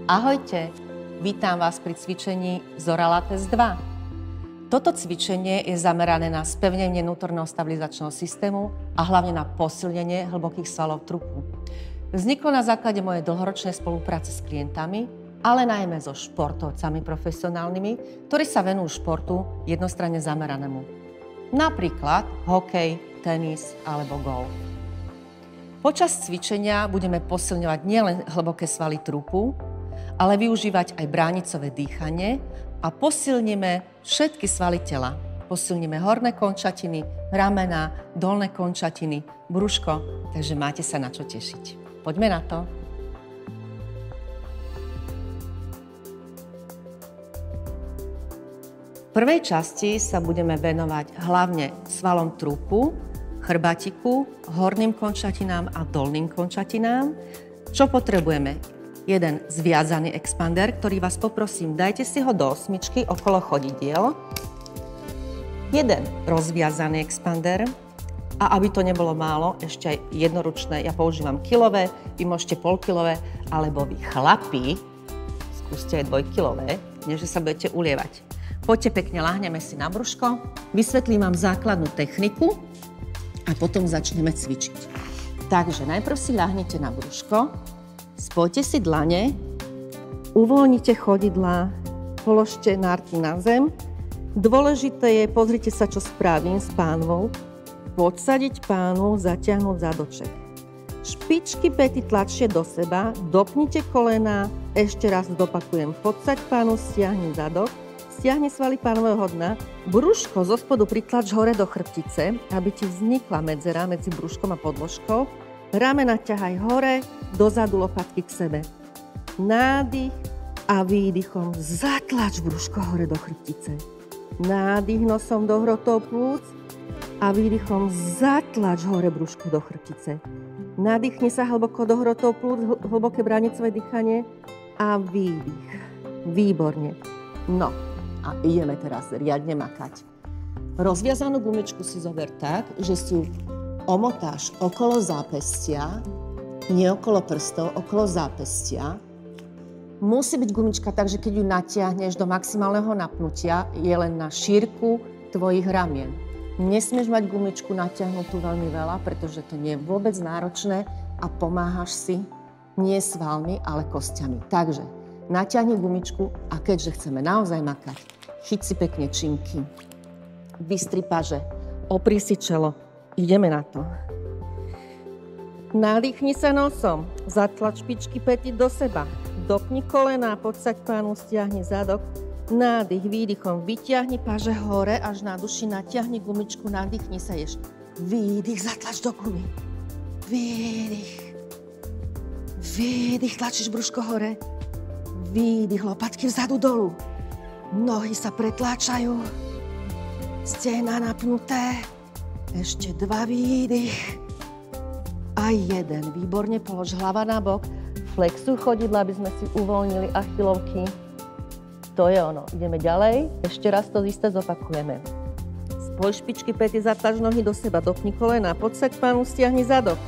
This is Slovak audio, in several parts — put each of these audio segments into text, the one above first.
Ahojte, vítam vás pri cvičení Zoralates 2. Toto cvičenie je zamerané na spevnenie vnútorného stabilizačného systému a hlavne na posilnenie hlbokých svalov trupu. Vzniklo na základe mojej dlhoročnej spolupráce s klientami, ale najmä so športovcami profesionálnymi, ktorí sa venujú športu jednostranne zameranému. Napríklad hokej, tenis alebo golf. Počas cvičenia budeme posilňovať nielen hlboké svaly trupu, ale využívať aj bránicové dýchanie a posilníme všetky svaly tela. Posilníme horné končatiny, ramená, dolné končatiny, brúško, takže máte sa na čo tešiť. Poďme na to. V prvej časti sa budeme venovať hlavne svalom trupu, chrbatiku, horným končatinám a dolným končatinám. Čo potrebujeme? Jeden zviazaný expander, ktorý vás poprosím, dajte si ho do osmičky okolo chodidiel. Jeden rozviazaný expander a aby to nebolo málo, ešte aj jednoručné, ja používam kilové, vy môžete polkilové, alebo vy chlapi, skúste aj dvojkilové, než sa budete ulievať. Poďte pekne, ľahneme si na brúško, vysvetlím vám základnú techniku a potom začneme cvičiť. Takže najprv si ľahnete na brúško, spojte si dlane, uvoľnite chodidlá, položte nárky na zem. Dôležité je, pozrite sa, čo spravím s pánvou, podsadiť pánu, zatiahnuť zadoček. Špičky päty tlačte do seba, dopnite kolená, ešte raz dopakujem, podsaď pánu, stiahni zadok, stiahni svaly pánového dna, brúško zo spodu pritlač hore do chrbtice, aby ti vznikla medzera medzi brúškom a podložkou. Ramena ťahaj hore, dozadu lopatky k sebe. Nádych a výdychom zatlač brúško hore do chrbtice. Nádych nosom do hrotov plúc a výdychom zatlač hore brúško do chrbtice. Nadýchni sa hlboko do hrotov plúc, hlboké bránicové dýchanie a výdych. Výborne. No a ideme teraz riadne makať. Rozviazanú gumičku si zober tak, že si ju omotáš okolo zápestia, nie okolo prstov, okolo zápestia. Musí byť gumička tak, že keď ju natiahneš do maximálneho napnutia, je len na šírku tvojich ramien. Nesmieš mať gumičku natiahnutú veľmi veľa, pretože to nie je vôbec náročné a pomáhaš si nie svalmi, ale kostiami. Takže natiahni gumičku a keďže chceme naozaj makať, chyť si pekne činky, vystri paže, opri si čelo. Ideme na to. Nadýchni sa nosom, zatlač špičky päty do seba, dopni kolená, podsaď pánu, stiahni zadok, nádych, výdychom, vyťahni paže hore až na duši, natiahni gumičku, nadýchni sa ešte. Výdych, zatlač do gumy. Výdych. Výdych, tlačíš brúško hore. Výdych, lopatky vzadu dolu. Nohy sa pretláčajú. Stehná napnuté. Ešte 2 výdych a 1. Výborne, polož hlava na bok, flexuj chodidla, aby sme si uvoľnili achilovky. To je ono. Ideme ďalej. Ešte raz to isté zopakujeme. Spoj špičky päty, zatlač nohy do seba, dopni kolená, podsaď pánu, stiahni zadok.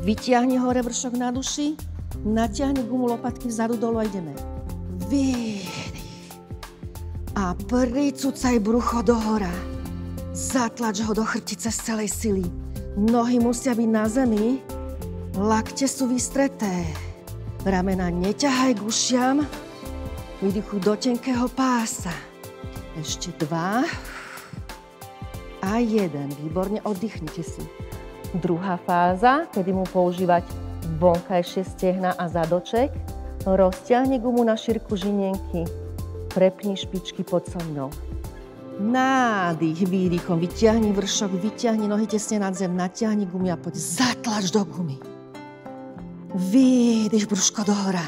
Vytiahni hore vršok na duši, natiahni gumu, lopatky vzadu dolu a ideme. Výdych. A pricúcaj brucho dohora. Zatlač ho do chrbtice z celej sily. Nohy musia byť na zemi, lakte sú vystreté. Ramena neťahaj k ušiam, vydychuj do tenkého pása. Ešte 2 a 1. Výborne, oddychnite si. Druhá fáza, kedy mu používať vonkajšie stehna a zadoček. Rozťahni gumu na šírku žinienky, prepni špičky pod so mnou. Nádych, výdychom, vyťahni vršok, vyťahni nohy tesne nad zem, natiahni gumy a poď zatlač do gumy. Výdych, brúško dohora.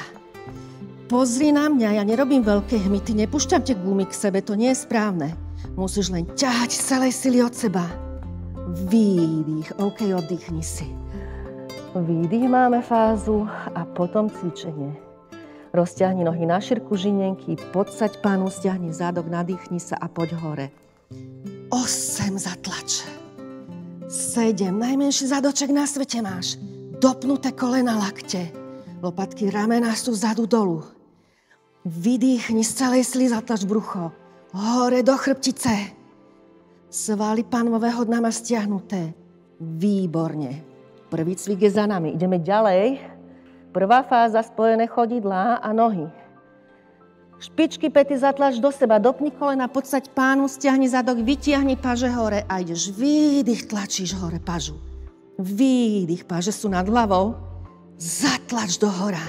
Pozri na mňa, ja nerobím veľké hmyty, nepúšťam tie gumy k sebe, to nie je správne. Musíš len ťahať z celej sily od seba. Výdych, OK, oddychni si. Výdych, máme fázu a potom cvičenie. Rozťahni nohy na šírku žinienky, podsaď pánu, stiahni zadok, nadýchni sa a poď hore. 8 zatlač. 7, najmenší zadoček na svete máš. Dopnuté kolena, lakte. Lopatky ramena sú vzadu dolu. Vydýchni z celej sily, zatlač brucho. Hore do chrbtice. Svaly pánového dna má stiahnuté. Výborne. Prvý cvik je za nami. Ideme ďalej. Prvá fáza, spojené chodidlá a nohy. Špičky päty zatlač do seba, dopni kolena, podsaď pánu, stiahni zadok, vytiahni paže hore a ideš. Výdych, tlačíš hore pažu. Výdych, paže sú nad hlavou. Zatlač do hora.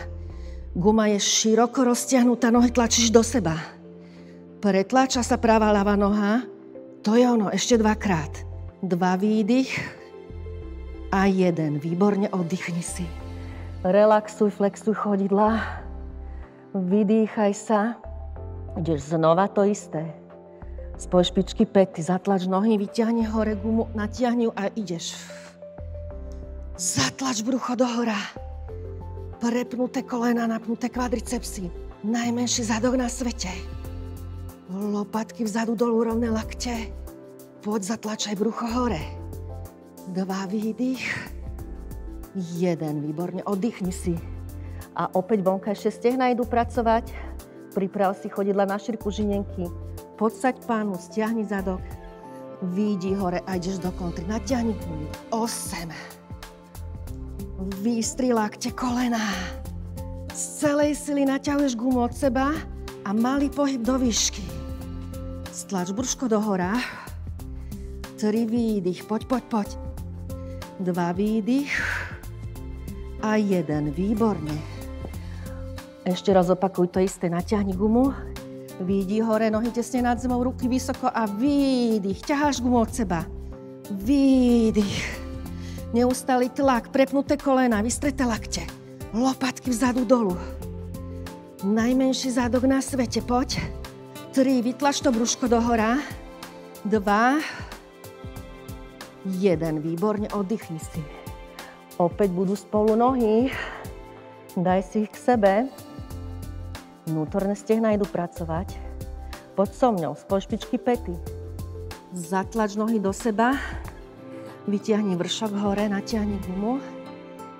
Guma je široko roztiahnutá, nohy tlačíš do seba. Pretláča sa pravá ľavá noha. To je ono, ešte 2-krát. 2 výdych a 1. Výborne, oddychni si. Relaxuj, flexuj chodidlá. Vydýchaj sa. Ideš znova to isté. Spoj špičky päty, zatlač nohy, vyťahni hore gumu, natiahni ju a ideš. Zatlač brucho do hora. Prepnuté kolena, napnuté kvadricepsy. Najmenší zadok na svete. Lopatky vzadu dolu, rovné lakte. Poď, zatlačaj brucho hore. 2 výdych. 1. Výborne, oddychni si. A opäť vonkajšie stehna idú pracovať. Priprav si chodidla na šírku žinenky. Podsaď pánu, stiahni zadok. Výjdi hore a ideš do kontry. Natiahni gumy. 8. Vystri lakte kolena. Z celej sily naťahuješ gumu od seba a malý pohyb do výšky. Stlač brúško do hora. 3 výdych. Poď. 2 výdych a 1. Výborne. Ešte raz opakuj to isté. Natiahni gumu. Výjdi hore, nohy tesne nad zemou, ruky vysoko a výdych. Ťaháš gumu od seba. Výdych. Neustály tlak, prepnuté kolena, vystreté lakte. Lopatky vzadu dolu. Najmenší zádok na svete, poď. 3, vytlač to brúško do hora. 2, 1. Výborne, oddychni si. Opäť budú spolu nohy. Daj si ich k sebe. Vnútorné stehná idú pracovať. Poď so mňou, spoj špičky päty. Zatlač nohy do seba. Vytiahni vršok hore, natiahni gumu.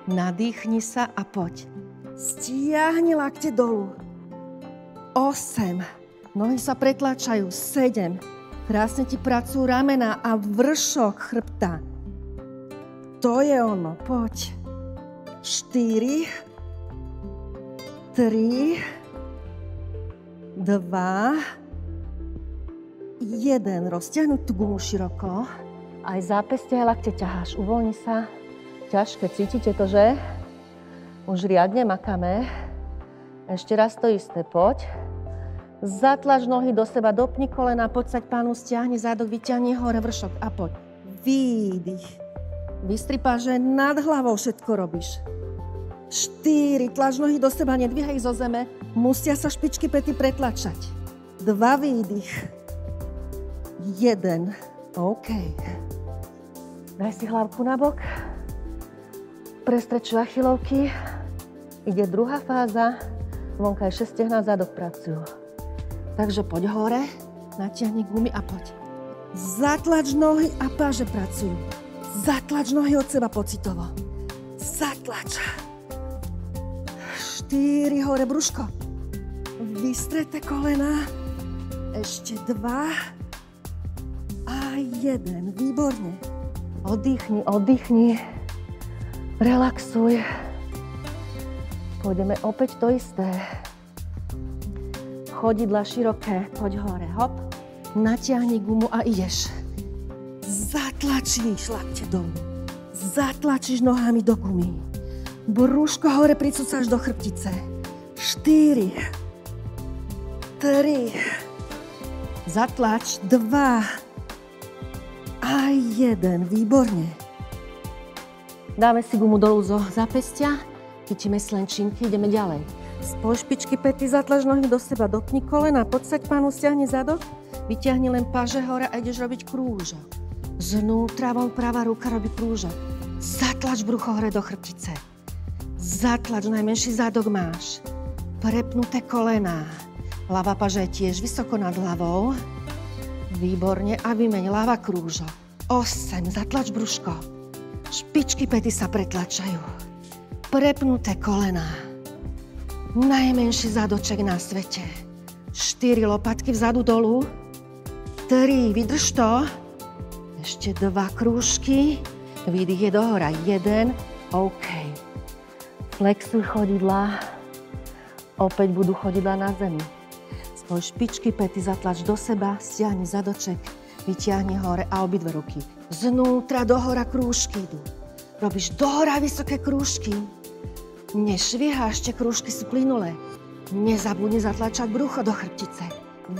Nadýchni sa a poď. Stiahni lakte dolu. 8. Nohy sa pretlačajú. 7. Krásne ti pracujú ramena a vršok chrbta. To je ono. Poď. 4. 3. 2, 1. Roztiahnuť tú gumu široko. Aj zápestie, aj lakte ťaháš. Uvoľni sa. Ťažké, cítite to, že? Už riadne makáme. Ešte raz to isté, poď. Zatlač nohy do seba, dopni kolena, podsaď pánu, stiahni zádok, vyťahni hore vršok a poď. Výdych. Vystri páže, nad hlavou všetko robíš. 4, tlač nohy do seba, nedvíhaj ich zo zeme. Musia sa špičky päty pretlačať. 2 výdych. 1. OK. Daj si hlavku na bok. Prestrečuj achilovky. Ide druhá fáza. Vonkajšie stehná, zadok pracujú. Takže poď hore, natiahni gumy a poď. Zatlač nohy a páže pracujú. Zatlač nohy od seba pocitovo. Zatlač. 4, hore brúško. Vystreté kolena. Ešte 2 a 1. Výborne. Oddychni. Relaxuj. Pôjdeme opäť to isté. Chodidla široké, poď hore, hop. Natiahni gumu a ideš. Zatlačíš lakte dolu. Zatlačíš nohami do gumy. Brúško hore pricúcaš do chrbtice. 4, 3, zatlač 2 a 1. Výborne. Dáme si gumu dolu zo zápestia, chytíme slenčinky, ideme ďalej. Spoj špičky päty, zatlač nohy do seba, dopni kolena, podsaď pánu, stiahni zadok, vyťahni len páže hore a ideš robiť krúžok. Znútra von pravá ruka robí krúžok. Zatlač brucho hore do chrbtice. Zatlač, najmenší zadok máš. Prepnuté kolená. Ľavá paža je tiež vysoko nad hlavou. Výborne a vymeň ľava krúžok. 8, zatlač brúško. Špičky päty sa pretlačajú. Prepnuté kolená. Najmenší zadoček na svete. 4 lopatky vzadu dolu. 3, vydrž to. Ešte 2 krúžky. Výdych je dohora. 1, OK. Flexuj chodidlá. Opäť budú chodidlá na zemi. Spoj špičky päty, zatlač do seba, stiahni zadoček, vytiahni hore a obidve ruky. Znútra dohora krúžky idú. Robíš dohora vysoké krúžky. Nešvíha, ešte krúžky sú plynulé. Nezabudni zatlačať brucho do chrbtice.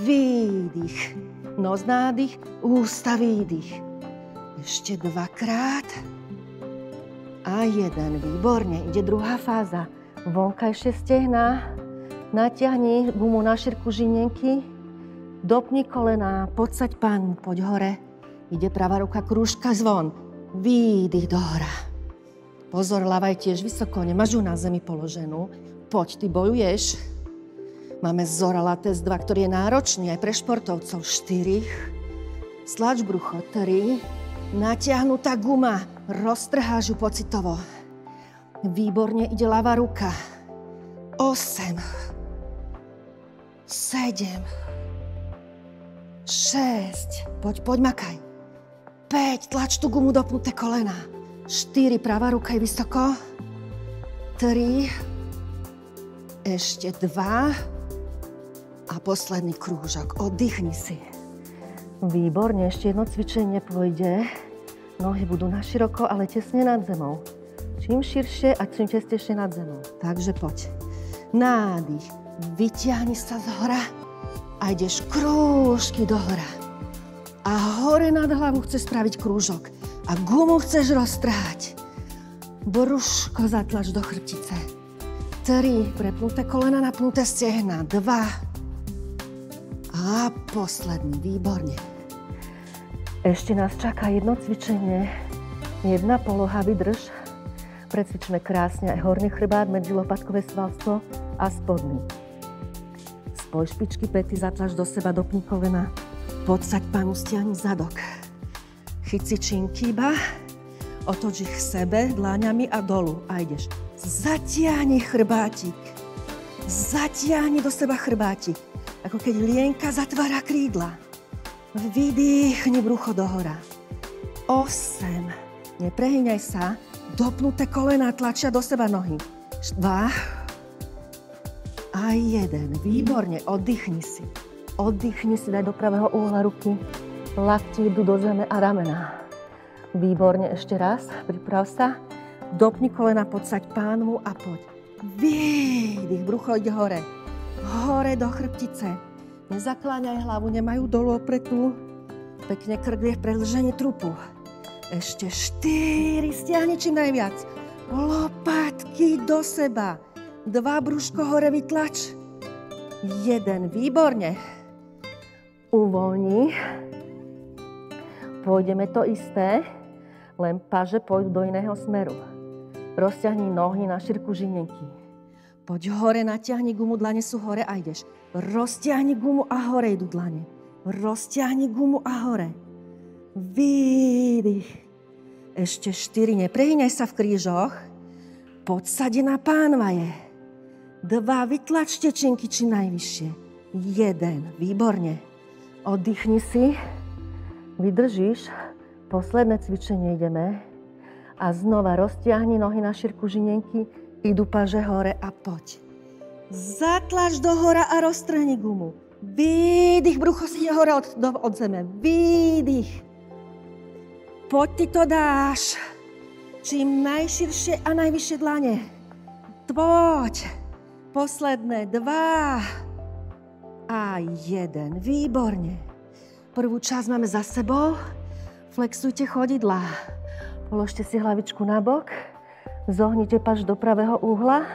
Výdych. Nos nádych, ústa výdych. Ešte 2-krát. A 1. Výborne. Ide druhá fáza. Vonkajšie stehná. Natiahni gumu na šírku žinienky. Dopni kolená. Podsaď pánu. Poď hore. Ide pravá ruka, krúžka zvon. Výdych dohora. Pozor, ľava je tiež vysoko. Nemáš ju na zemi položenú. Poď, ty bojuješ. Máme Zora Lattes 2, ktorý je náročný aj pre športovcov. 4. Stlač brucho. 3. Natiahnutá guma. Roztrháš ju pocitovo. Výborne ide ľavá ruka. 8. 7. 6. Poď, makaj. 5. Tlač tú gumu, dopnuté kolena. 4. Pravá ruka je vysoko. 3. Ešte 2. A posledný krúžok. Oddychni si. Výborne, ešte jedno cvičenie pôjde. Nohy budú naširoko, ale tesne nad zemou. Čím širšie a čím tesnejšie nad zemou. Takže poď. Nádych. Vyťahni sa z hora a ideš krúžky do hora. A hore nad hlavu chceš spraviť krúžok. A gumu chceš roztrhať. Brúško zatlač do chrbtice. 3. Prepnuté kolena, napnuté stehna. 2. A posledný. Výborne. Ešte nás čaká jedno cvičenie. 1 poloha, vydrž. Precvičme krásne aj horný chrbát, medzilopátkové svalstvo a spodný. Spoj špičky päty, zatlač do seba, dopni kolena. Podsaď pánu, stiahni zadok. Chyť si činky iba, otoč ich k sebe dláňami a dolu a ideš. Zatiahni chrbátik. Zatiahni do seba chrbátik. Ako keď lienka zatvára krídla. Vydýchni brucho dohora. 8. Neprehýňaj sa. Dopnuté kolená tlačia do seba nohy. 2. A 1. Výborne, oddychni si. Oddychni si, daj do pravého uhla ruky. Lakti idú do zeme a ramená. Výborne, ešte raz. Priprav sa. Dopni kolena, podsaď pánvu a poď. Výdych, brucho ide hore. Hore do chrbtice. Nezakláňaj hlavu, nemajú dolu opretú. Pekne krk je v predĺžení trupu. Ešte 4, stiahni čím najviac. Lopatky do seba. 2, brúško hore vytlač. 1, výborne. Uvoľni. Pôjdeme to isté, len paže pôjdu do iného smeru. Rozťahni nohy na šírku žinienky. Poď hore, natiahni gumu, dlane sú hore a ideš. Rozťahni gumu a hore idú dlane. Rozťahni gumu a hore. Výdych. Ešte 4, neprehýňaj sa v krížoch. Podsadená pánvaje. 2, vytlačte činky čím najvyššie. 1, výborne. Oddychni si. Vydržíš. Posledné cvičenie ideme. A znova roztiahni nohy na šírku žinienky. Idú paže hore a poď. Zatlač do hora a roztrhni gumu. Výdych, brucho si ide hore od zeme. Výdych. Poď, ty to dáš. Čím najširšie a najvyššie dlane. Poď. Posledné 2 a 1. Výborne. Prvú časť máme za sebou. Flexujte chodidlá. Položte si hlavičku na bok. Zohnite paž do pravého uhla.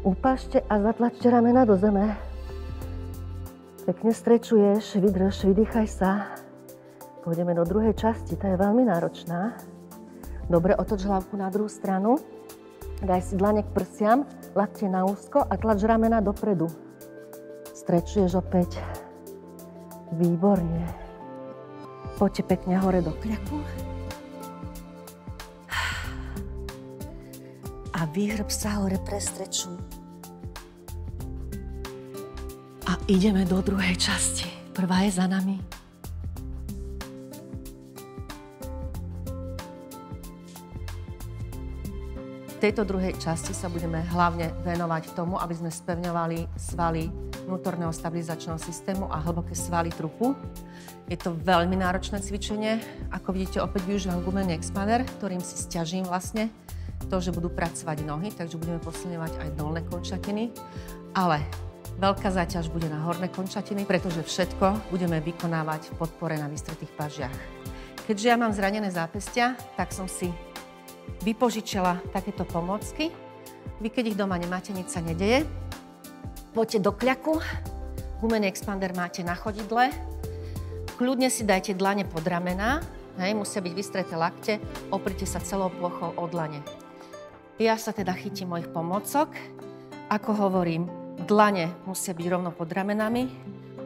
Upažte a zatlačte ramena do zeme. Pekne strečuješ, vydrž, vydýchaj sa. Pôjdeme do druhej časti, tá je veľmi náročná. Dobre, otoč hlavku na druhú stranu. Daj si dlane k prsiam, lakte na úzko a tlač ramena dopredu. Strečuješ opäť. Výborne. Poďte pekne hore do kľaku. A vyhrb sa hore, prestrečuj. A ideme do druhej časti. Prvá je za nami. V tejto druhej časti sa budeme hlavne venovať tomu, aby sme spevňovali svaly vnútorného stabilizačného systému a hlboké svaly trupu. Je to veľmi náročné cvičenie. Ako vidíte, opäť využívam gumený expander, ktorým si sťažím vlastne to, že budú pracovať nohy, takže budeme posilňovať aj dolné končatiny. Ale veľká záťaž bude na horné končatiny, pretože všetko budeme vykonávať v podpore na vystretých pažiach. Keďže ja mám zranené zápestia, tak som si vypožičala takéto pomôcky. Vy, keď ich doma nemáte, nič sa nedeje. Poďte do kľaku, gumený expander máte na chodidle, kľudne si dajte dlane pod ramená, musia byť vystreté lakte, oprite sa celou plochou o dlane. Ja sa teda chytím mojich pomôcok, ako hovorím, dlane musia byť rovno pod ramenami,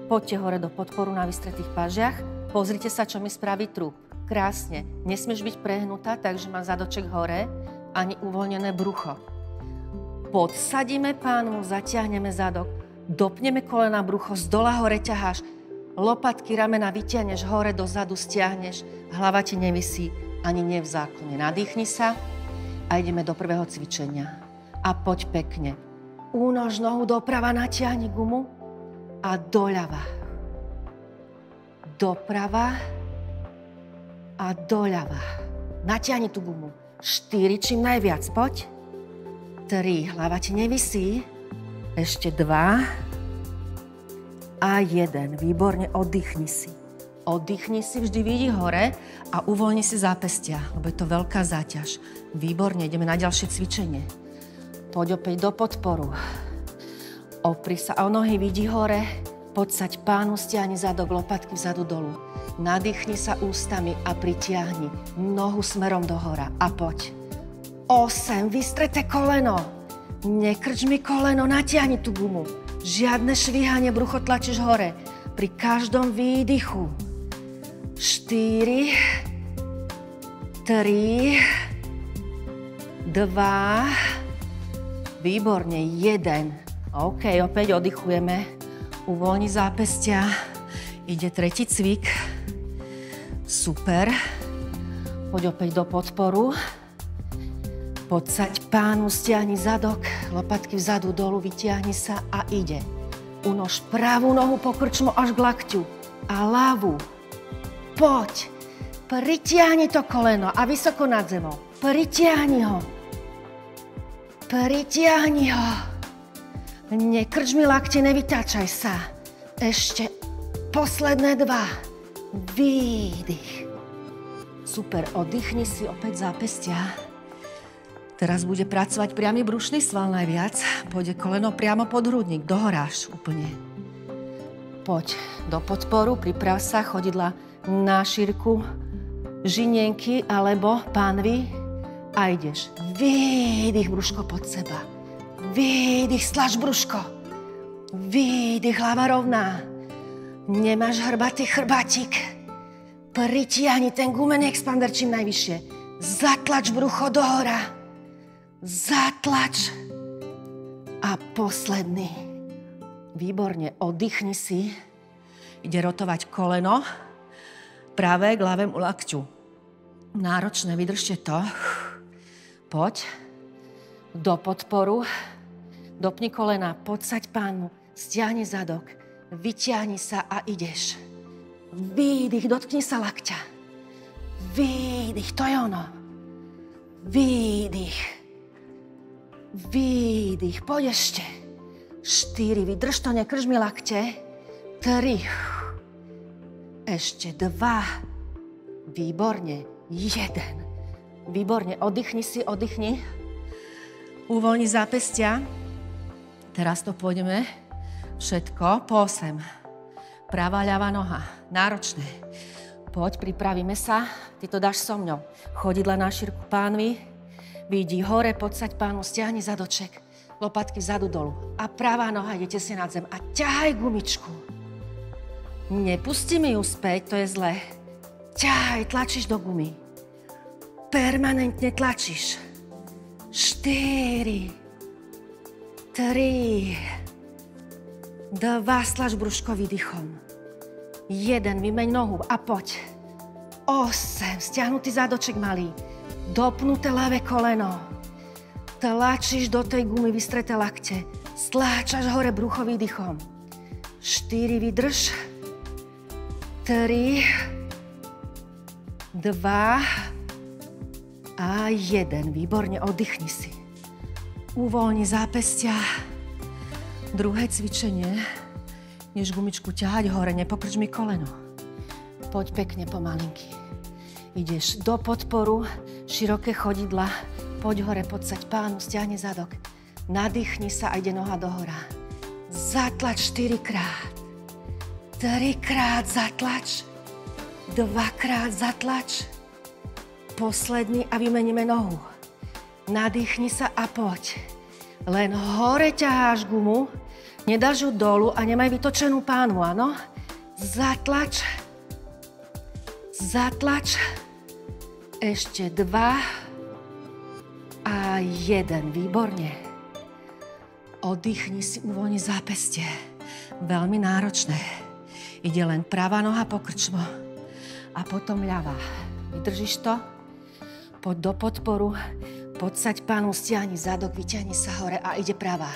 poďte hore do podporu na vystretých pažiach, pozrite sa, čo mi spraví trup. Krásne. Nesmieš byť prehnutá, takže má zadoček hore, ani uvoľnené brucho. Podsadíme pánvu, zatiahneme zadok, dopneme kolena, brucho, z dola hore ťaháš, lopatky, ramena vytiahneš hore, dozadu stiahneš, hlava ti nevisí, ani nie v záklone. Nadýchni sa a ideme do prvého cvičenia. A poď pekne. Únož nohu doprava, natiahni gumu a doľava. Doprava a doľava. Natiahni tú gumu. 4, čím najviac, poď. 3, hlava ti nevisí. Ešte 2 a 1. Výborne, oddychni si. Oddychni si, vždy vidí hore a uvoľni si zápestia, lebo je to veľká záťaž. Výborne, ideme na ďalšie cvičenie. Poď opäť do podporu. Opri sa o nohy, vidí hore. Podsaď pánu, stiahni zadok, lopatky vzadu dolu. Nadýchni sa ústami a pritiahni nohu smerom dohora a poď. 8, vystreté koleno. Nekrč mi koleno, natiahni tú gumu. Žiadne švíhanie, brucho tlačíš hore. Pri každom výdychu. 4, 3, 2, výborne, 1. OK, opäť oddychujeme. Uvoľni zápestia. Ide tretí cvik. Super. Poď opäť do podporu. Podsaď pánu, stiahni zadok, lopatky vzadu dolu, vytiahni sa a ide. Unož pravú nohu po krčmu až k lakťu a ľavú. Poď. Pritiahni to koleno a vysoko nad zemou. Pritiahni ho. Pritiahni ho. Nekrč mi lakte, nevytáčaj sa. Ešte posledné 2. Výdych. Super, oddychni si opäť zápestia. Teraz bude pracovať priamy brušný sval najviac. Pôjde koleno priamo pod hrudník, dohoráš úplne. Poď do podporu, priprav sa, chodidla na šírku, žinienky alebo pánvy a ideš. Výdych, brúško pod seba. Výdych, stlač brúško. Výdych, hlava rovná. Nemáš hrbatý chrbátik. Pritiahni ten gumený expander čím najvyššie. Zatlač brucho dohora. Zatlač. A posledný. Výborne, oddychni si. Ide rotovať koleno. Pravé k ľavému lakťu. Náročné, vydržte to. Poď. Do podporu. Dopni kolena, podsaď pánu. Stiahni zadok. Vyťahni sa a ideš. Výdych, dotkni sa lakťa. Výdych, to je ono. Výdych. Výdych, poď ešte. 4, vydrž to, nekrž mi lakte. 3. Ešte 2. Výborne. 1. Výborne, oddychni si, oddychni. Uvoľni zápestia. Teraz to pôjdeme všetko po 8. Pravá, ľavá noha. Náročné. Poď, pripravíme sa. Ty to dáš so mňou. Chodidla na šírku pánvy. Vidí hore, podsaď pánu, stiahni zadoček. Lopatky vzadu dolu. A pravá noha, idete si nad zem. A ťahaj gumičku. Nepusti mi ju späť, to je zlé. Ťahaj, tlačíš do gumy. Permanentne tlačíš. 4. 3. 2, stlač brúško výdychom. 1, vymeň nohu a poď. 8, stiahnutý zádoček malý. Dopnuté ľavé koleno. Tlačíš do tej gumy vystreté lakte. Stláčaš hore brucho výdychom. 4, vydrž. 3, 2 a 1. Výborne, oddychni si. Uvoľni zápestia. Druhé cvičenie. Než gumičku ťahať hore, nepokrč mi koleno. Poď pekne pomalinky. Ideš do podporu, široké chodidla. Poď hore, podsaď pánu, stiahni zadok. Nadýchni sa a ide noha dohora. Zatlač 4-krát. 3-krát zatlač. 2-krát zatlač. Posledný a vymeníme nohu. Nadýchni sa a poď. Len hore ťaháš gumu, nedáš ju dolu a nemaj vytočenú pánu, áno? Zatlač. Zatlač. Ešte 2 a 1. Výborne. Oddychni si, uvoľni zápestie. Veľmi náročné. Ide len pravá noha po krčmo a potom ľavá. Vydržíš to? Poď do podporu, podsaď pánu, stiahni zadok, vyťahni sa hore a ide pravá.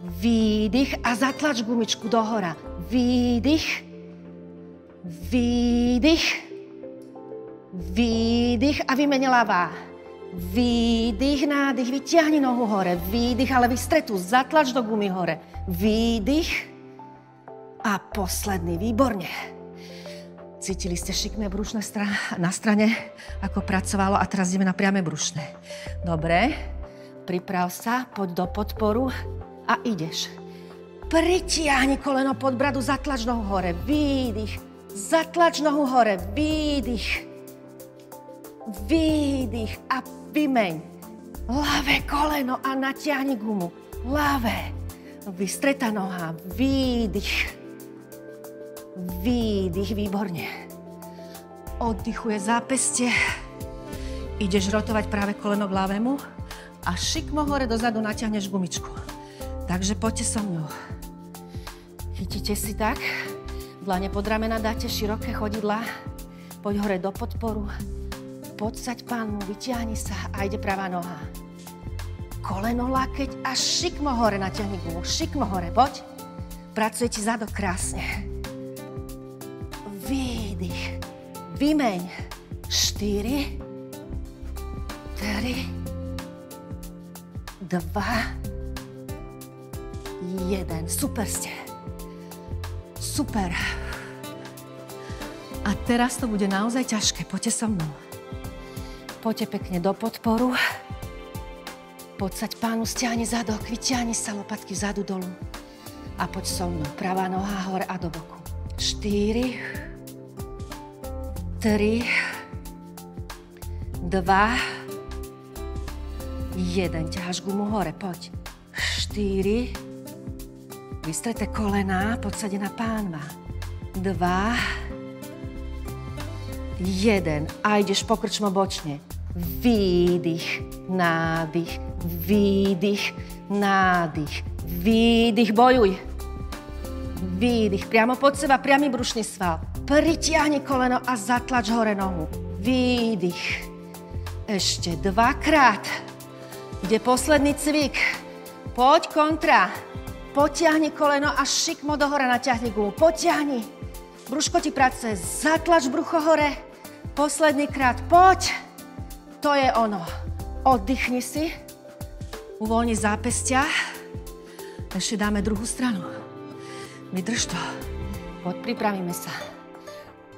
Výdych a zatlač gumičku dohora. Výdych, výdych, výdych a vymene ľavá. Výdych, nádych, vyťahni nohu hore. Výdych, ale vystretú, zatlač do gumy hore. Výdych a posledný, výborne. Cítili ste šikmé brušné na strane, ako pracovalo, a teraz ideme na priame brušné. Dobre, priprav sa, poď do podporu a ideš. Pritiahni koleno pod bradu, zatlač nohu hore, výdych, zatlač nohu hore, výdych, výdych a vymeň. Ľavé koleno a natiahni gumu, ľavé, vystretá noha, výdych. Výdych, výborne. Oddychuje zápestie. Ideš rotovať práve koleno k ľavému a šikmo hore dozadu natiahneš gumičku. Takže poďte so mňou. Chytíte si tak, dlane pod ramena dáte, široké chodidlá. Poď hore do podporu, podsaď pánu, vytiahni sa a ide pravá noha. Koleno, lakeť a šikmo hore natiahni gumu. Šikmo hore, poď. Pracuje ti zadok krásne. Výdych, vymeň. 4, 3, 2, 1. Super ste. Super. A teraz to bude naozaj ťažké. Poďte so mnou. Poďte pekne do podporu. Podsaď pánu, stiahni zadok, vyťahni sa, lopatky vzadu dolu. A poď so mnou. Pravá noha hore a do boku. 4, 3, 2, 1. Ťaháš gumu hore, poď. 4, vystreté kolená, podsadená pánva. 2, 1. A ideš pokrčmo bočne. Výdych, nádych, výdych, nádych, výdych, bojuj. Výdych, priamo pod seba, priamy brušný sval. Pritiahni koleno a zatlač hore nohu. Výdych. Ešte 2-krát. Ide posledný cvik. Poď kontra. Potiahni koleno a šikmo dohora natiahni gumu. Potiahni. Brúško ti pracuje. Zatlač brucho hore. Posledný krát. Poď. To je ono. Oddychni si. Uvoľni zápestia. Ešte dáme druhú stranu. Vydrž to. Poď, pripravíme sa.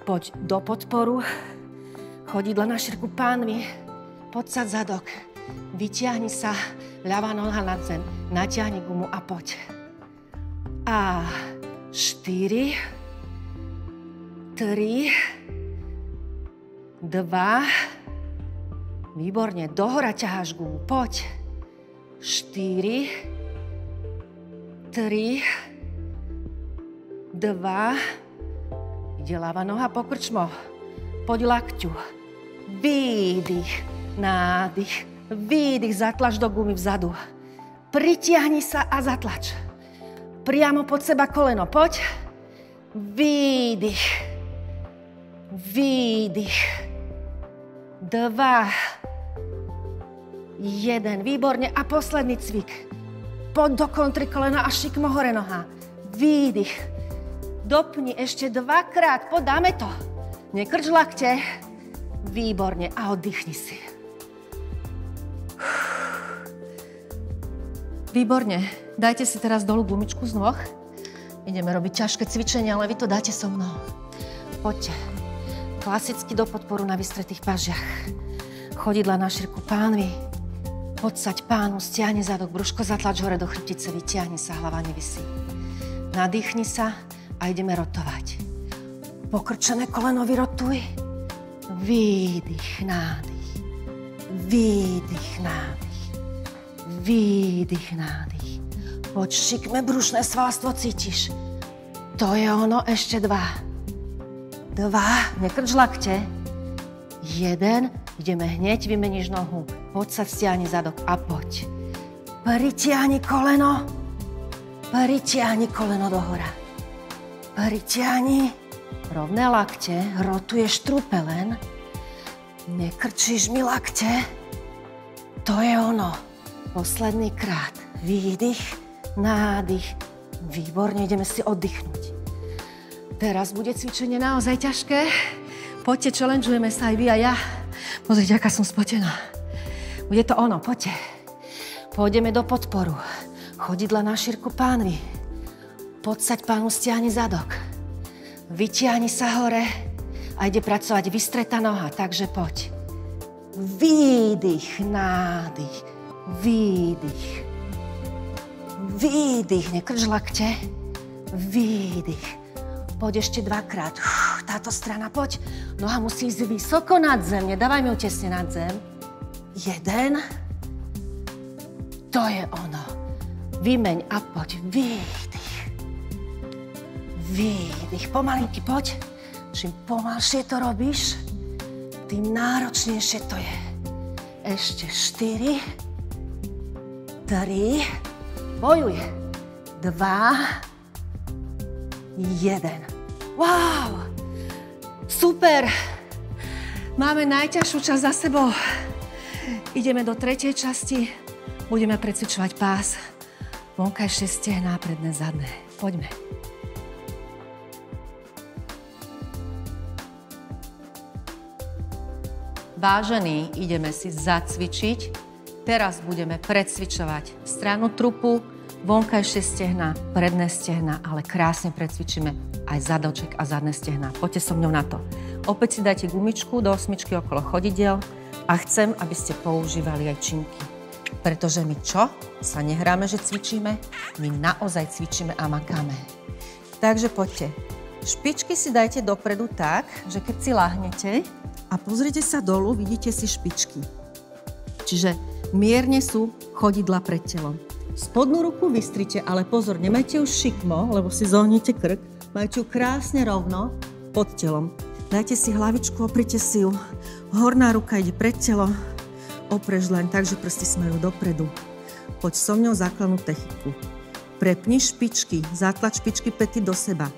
Poď do podporu. Chodidla na šírku pánvy. Podsaď zadok. Vytiahni sa. Ľavá noha na zem. Natiahni gumu a poď. A 4, 3, 2. Výborne. Dohora ťaháš gumu. Poď. 4, 3, 2. Ide ľavá noha po krčmo. Poď lakťu. Výdych, nádych, výdych, zatlač do gumy vzadu. Pritiahni sa a zatlač. priamo pod seba koleno. Poď. Výdych. Výdych. 2. 1. Výborne. A posledný cvik. Poď do kontry kolena a šikmo hore noha. Výdych. Dopni ešte 2-krát. Poď, dáme to. Nekrč lakte. Výborne. A oddychni si. Výborne. Dajte si teraz dolu gumičku z nôh. Ideme robiť ťažké cvičenie, ale vy to dáte so mnou. Poďte. Klasicky do podporu na vystretých pažiach. Chodidla na šírku pánvy. Podsaď pánu, stiahni zadok, brúško zatlač hore do chrbtice, vytiahni sa, hlava nevisí. Nadýchni sa a ideme rotovať. Pokrčené koleno vyrotuj. Výdych, nádych. Výdych, nádych. Výdych, nádych. Poď, šikme brušné svalstvo, cítiš. To je ono, ešte 2. 2, nekrč lakte. 1, ideme hneď, vymeníš nohu. Poď sa, stiahni zadok a poď. Pritiahni koleno. Pritiahni koleno dohora. Pritiahni. Rovné lakte, rotuješ trupe len. Nekrčíš mi lakte. To je ono. Posledný krát. Výdych, nádych. Výborne, ideme si oddychnúť. Teraz bude cvičenie naozaj ťažké. Poďte, challengeujeme sa aj vy a ja. Pozrite, aká som spotená. Bude to ono, poďte. Pôjdeme do podporu. Chodidla na šírku pánvy. Podsaď pánu, stiahni zadok. Vytiahni sa hore a ide pracovať vystretá noha, takže poď. Výdych, nádych, výdych. Výdych, nekrč lakte. Výdych. Poď ešte 2-krát. Táto strana, poď. Noha musí ísť vysoko nad zem, nedávaj mi ju tesne nad zem. 1. To je ono. Vymeň a poď. Výdych. Výdych. Pomalinky, poď. Čím pomalšie to robíš, tým náročnejšie to je. Ešte 4. 3. Bojuj. 2. 1. Wow! Super! Máme najťažšiu časť za sebou. Ideme do 3. časti. Budeme precvičovať pás. Vonkajšie stehná, predné, zadné. Poďme. Vážení, ideme si zacvičiť. Teraz budeme precvičovať stranu trupu, vonkajšie stehná, predné stehná, ale krásne precvičíme aj zadoček a zadné stehná. Poďte so mňou na to. Opäť si dajte gumičku do 8 okolo chodidiel a chcem, aby ste používali aj činky. Pretože my čo? Sa nehráme, že cvičíme, my naozaj cvičíme a makáme. Takže poďte. Špičky si dajte dopredu tak, že keď si láhnete a pozrite sa dolu, vidíte si špičky. Čiže mierne sú chodidla pred telom. Spodnú ruku vystrite, ale pozor, nemajte už šikmo, lebo si zohnite krk. Majte ju krásne rovno pod telom. Dajte si hlavičku, oprite si ju. Horná ruka ide pred telo. Opreš len tak, že prsty smerujú dopredu. Poď so mňou základnú techniku. Prepni špičky, zatlač špičky päty do seba.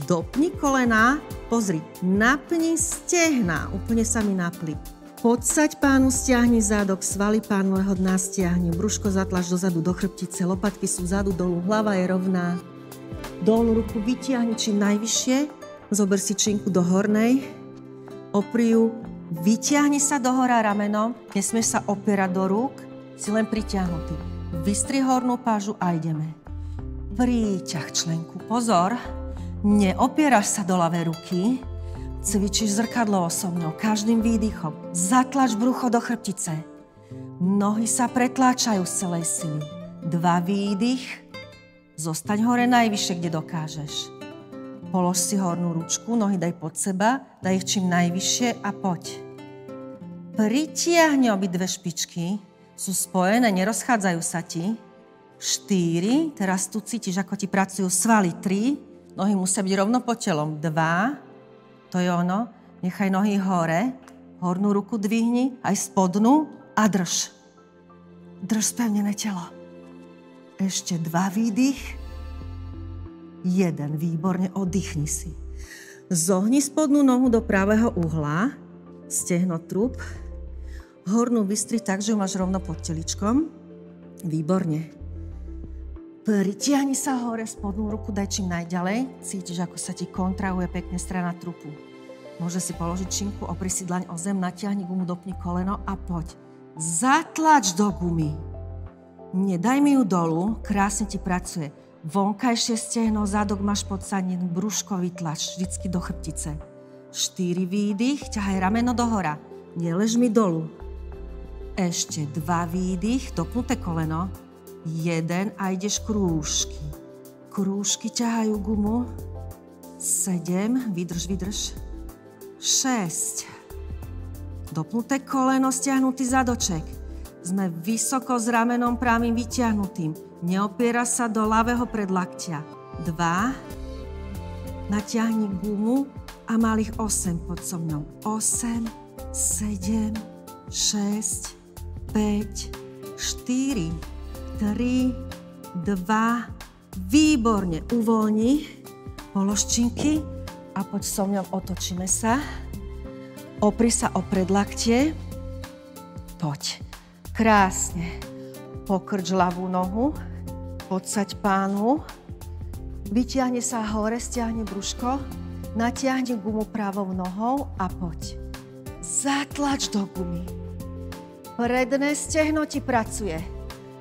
Dopni kolená, pozri, napni stehná, úplne sa mi napli. Podsaď pánu, stiahni zadok, svaly pánového dna stiahni, brúško zatlač dozadu do chrbtice, lopatky sú vzadu dolu, hlava je rovná. Dolnú ruku vytiahni čím najvyššie, zober si činku do hornej, opri ju, vytiahni sa dohora ramenom, nesmieš sa opierať do rúk, si len pritiahnutý. Vystri hornú pážu a ideme. Príťah členku, pozor, neopieraš sa do ľavej ruky, cvičíš zrkadlovo so mnou, každým výdychom. Zatlač brucho do chrbtice. Nohy sa pretláčajú z celej sily. 2 výdych. Zostaň hore najvyššie, kde dokážeš. Polož si hornú ručku, nohy daj pod seba, daj ich čím najvyššie a poď. Pritiahni obidve špičky. Sú spojené, nerozchádzajú sa ti. 4. Teraz tu cítiš, ako ti pracujú svaly. 3. Nohy musia byť rovno pod telom. 2. To je ono. Nechaj nohy hore. Hornú ruku dvihni, aj spodnú a drž. Drž spevnené telo. Ešte 2 výdych. 1, výborne, oddychni si. Zohni spodnú nohu do pravého uhla, stehno trup, hornú vystri tak, že ju máš rovno pod teličkom. Výborne. Pritiahni sa hore, spodnú ruku daj čím najďalej. Cítiš, ako sa ti kontrahuje pekne strana trupu. Môže si položiť činku, opri si dlaň o zem, natiahni gumu, dopni koleno a poď. Zatlač do gumy. Nedaj mi ju dolu, krásne ti pracuje. Vonkajšie stehno, zadok máš podsadnenú, brúško vytlač, vždycky do chrbtice. 4 výdych, ťahaj rameno dohora. Nelež mi dolu. Ešte 2 výdych, dopnuté koleno. 1 a ideš krúžky. Krúžky ťahajú gumu. 7, vydrž. 6. Dopnuté koleno, stiahnutý zadoček. Sme vysoko s ramenom pravým vytiahnutým. Neopiera sa do ľavého predlaktia. 2. Natiahni gumu a malých 8 pod so mnou. 8, 7, 6, 5, 4, 3, 2. Výborne. Uvoľni položčinky a poď so mňou, otočíme sa. Opri sa o predlaktie. Poď. Krásne. Pokrč ľavú nohu. Podsaď pánu. Vytiahni sa hore, stiahni brúško. Natiahni gumu pravou nohou a poď. Zatlač do gumy. Predné stehno ti pracuje.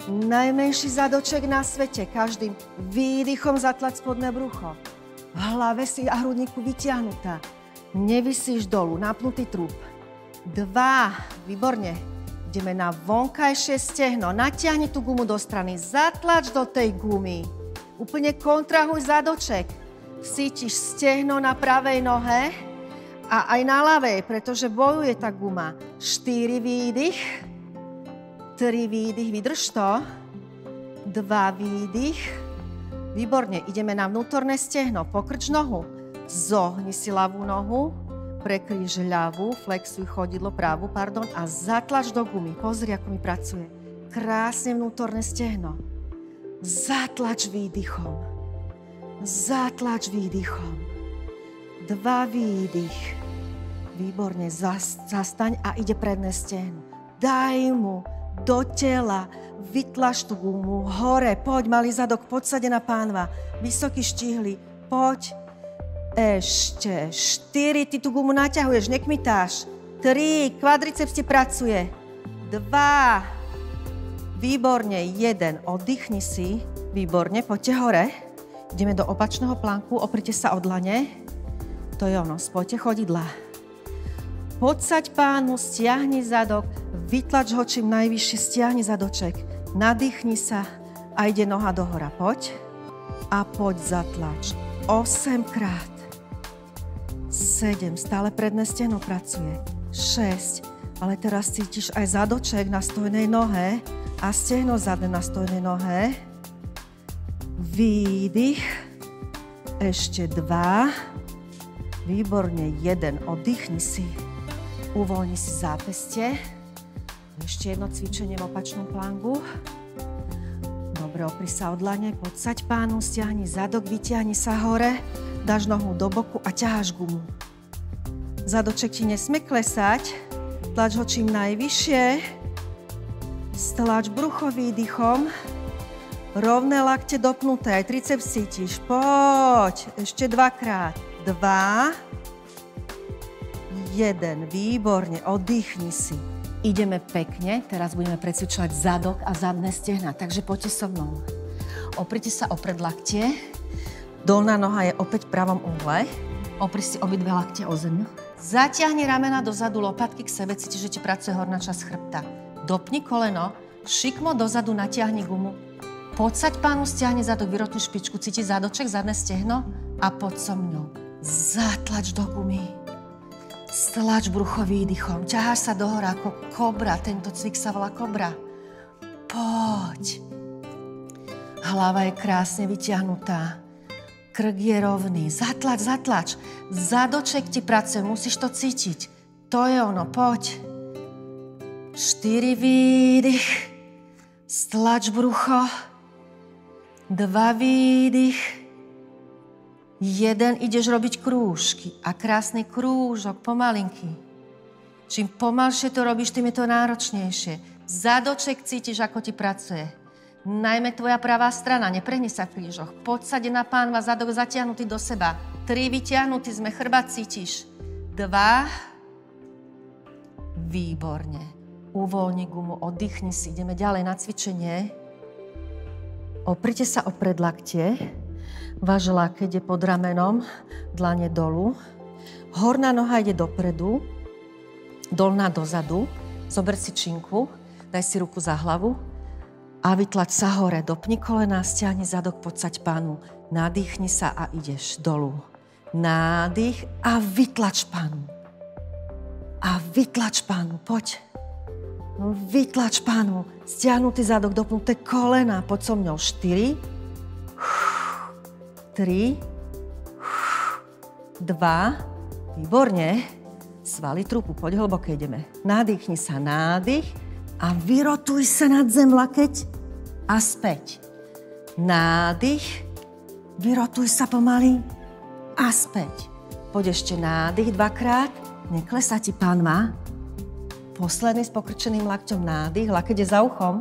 Najmenší zadoček na svete. Každým výdychom zatlač spodné brucho. V hlave si a hrudníku vytiahnutá. Nevisíš dolu, napnutý trup. 2. Výborne. Ideme na vonkajšie stehno. Natiahni tú gumu do strany. Zatlač do tej gumy. Úplne kontrahuj zadoček. Cítiš stehno na pravej nohe a aj na ľavej, pretože bojuje tá guma. 4 výdych. 3 výdych. Vydrž to. 2 výdych. Výborne. Ideme na vnútorné stehno. Pokrč nohu. Zohni si ľavú nohu. Prekríž ľavú, flexuj chodidlo pravú, a zatlač do gumy. Pozri, ako mi pracuje. Krásne vnútorné stehno. Zatlač výdychom. Zatlač výdychom. 2 výdych. Výborne, zastaň a ide predné stehno. Daj mu do tela, vytlač tú gumu, hore, poď, malý zadok, podsadená pánva, vysoký štíhly, poď. Ešte 4, ty tú gumu naťahuješ, nekmitáš. 3, kvadriceps ti pracuje. 2, výborne, 1, oddychni si. Výborne, poďte hore. Ideme do opačného plánku, oprite sa o dlane. To je ono, spojte chodidlá. Podsaď pánu, stiahni zadok, vytlač ho čím najvyššie, stiahni zadoček. Nadýchni sa a ide noha dohora, poď. A poď zatlač. 8 krát. 7, stále predné stehno pracuje. 6, ale teraz cítiš aj zadoček na stojnej nohe a stehno zadné na stojnej nohe. Výdych. Ešte 2. Výborne, 1. Oddychni si. Uvoľni si zápestie. Ešte jedno cvičenie v opačnom plangu. Dobre, opri sa o dlane, podsaď pánu, stiahni zadok, vytiahni sa hore. Dáš nohu do boku a ťaháš gumu. Zadoček ti nesmie klesať. Tlač ho čím najvyššie. Stlač brucho výdychom. Rovné lakte dopnuté, aj triceps cítiš. Poď. Ešte 2-krát. 2. 1. Výborne. Oddychni si. Ideme pekne. Teraz budeme precvičovať zadok a zadné stehna. Takže poďte so mnou. Oprite sa o predlaktie. Dolná noha je opäť v pravom uhle. Opri si obidve lakte o zem. Zatiahni ramena dozadu, lopatky k sebe, cítiš, že ti pracuje horná časť chrbta. Dopni koleno, šikmo dozadu, natiahni gumu. Podsaď pánu, stiahni zadok, vyrotni špičku, cíti zádoček, zadné stehno a poď so mnou. Zatlač do gumy. Stlač brucho výdychom. Ťaháš sa dohora ako kobra, tento cvik sa volá kobra. Poď. Hlava je krásne vytiahnutá. Krk je rovný. Zatlač, zatlač. Zadoček ti pracuje, musíš to cítiť. To je ono, poď. 4 výdych. Stlač brucho. 2 výdych. 1 ideš robiť krúžky a krásny krúžok, pomalinky. Čím pomalšie to robíš, tým je to náročnejšie. Zadoček cítiš, ako ti pracuje. Najmä tvoja pravá strana, neprehni sa v krížoch. Podsadená pánva, zadok zatiahnutý do seba. 3 vytiahnutý sme, chrbát cítiš. 2. Výborne. Uvoľni gumu, oddychni si. Ideme ďalej na cvičenie. Oprite sa o predlaktie. Váš lakeť je pod ramenom, dlane dolu. Horná noha ide dopredu, dolná dozadu. Zober si činku, daj si ruku za hlavu a vytlač sa hore. Dopni kolená, stiahni zadok, podsaď pánu. Nadýchni sa a ideš dolu. Nádych a vytlač pánu. A vytlač pánu, poď. No, vytlač pánu. Stiahnutý zadok, dopnuté kolená, poď so mňou. 4. 3, 2, výborne. Svaly trupu, poď hlboko, ideme. Nadýchni sa, nádych a vyrotuj sa nad zem, lakeť a späť. Nádych, vyrotuj sa pomaly a späť. Poď ešte nádych 2-krát, neklesá ti pánva. Posledný s pokrčeným lakťom nádych, lakeť je za uchom.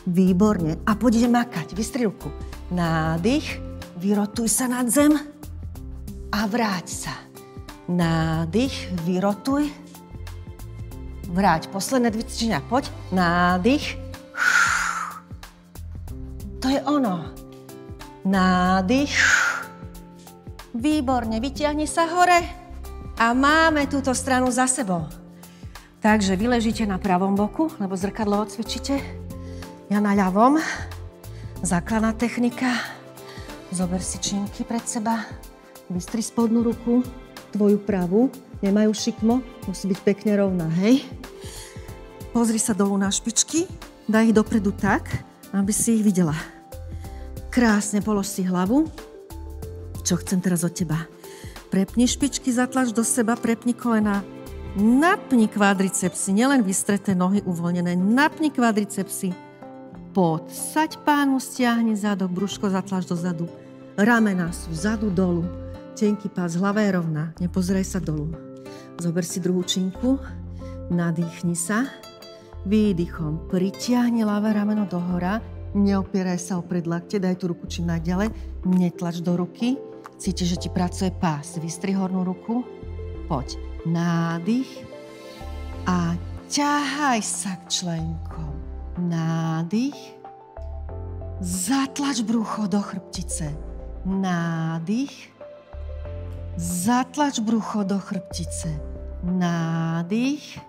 Výborne. A poď ide makať, vystri ruku. Nádych, vyrotuj sa nad zem a vráť sa. Nádych, vyrotuj, vráť. Posledné 2 cvičenia, poď. Nádych. To je ono. Nádych. Výborne, vytiahni sa hore a máme túto stranu za sebou. Takže vy ležíte na pravom boku, lebo zrkadlo odcvičíte. Ja na ľavom. Základná technika. Zober si činky pred seba, vystri spodnú ruku, tvoju pravú, nemajú šikmo, musí byť pekne rovná, hej? Pozri sa dolu na špičky, daj ich dopredu tak, aby si ich videla. Krásne polož si hlavu. Čo chcem teraz od teba? Prepni špičky, zatlač do seba, prepni kolena, napni kvadricepsy, nielen vystreté nohy uvoľnené, napni kvadricepsy. Podsaď pánu, stiahni zadok, brúško zatlač dozadu. Ramená sú vzadu dolu. Tenký pás, hlava je rovná. Nepozeraj sa dolu. Zober si druhú činku. Nadýchni sa. Výdychom pritiahni ľavé rameno dohora. Neopieraj sa o predlakte. Daj tú ruku čím najďalej. Netlač do ruky. Cítiš, že ti pracuje pás. Vystri hornú ruku. Poď. Nádych. A ťahaj sa k členkom. Nádych, zatlač brucho do chrbtice. Nádych, zatlač brucho do chrbtice. Nádych,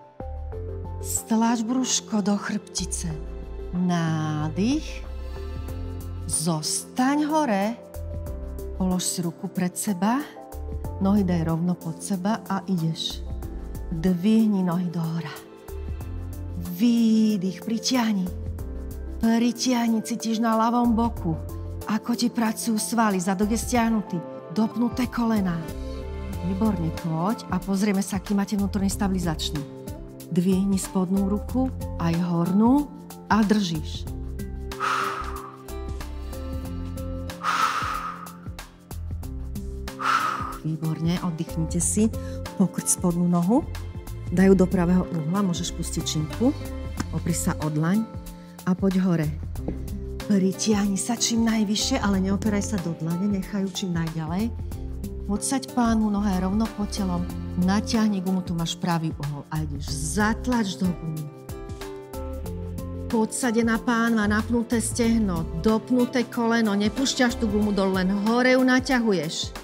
stlač brúško do chrbtice. Nádych, zostaň hore, polož si ruku pred seba, nohy daj rovno pod seba a ideš. Dvihni nohy dohora. Výdych, pritiahni. Pritiahni, cítiš na ľavom boku, ako ti pracujú svaly, zadok je stiahnutý, dopnuté kolená. Výborne, poď a pozrieme sa, aký máte vnútorný stabilizačný. Dvihni spodnú ruku, aj hornú a držíš. Výborne, oddychnite si, pokrč spodnú nohu. Dajú do pravého uhla, môžeš pustiť činku, opri sa o dlaň a poď hore. Pritiahni sa čím najvyššie, ale neopieraj sa do dlane, nechajú čím najďalej. Podsaď pánu, noha je rovno pod telom, natiahni gumu, tu máš pravý uhol a ideš, zatlač do gumy. Podsadená pánva, napnuté stehno, dopnuté koleno, nepúšťaš tú gumu dole, len hore ju naťahuješ.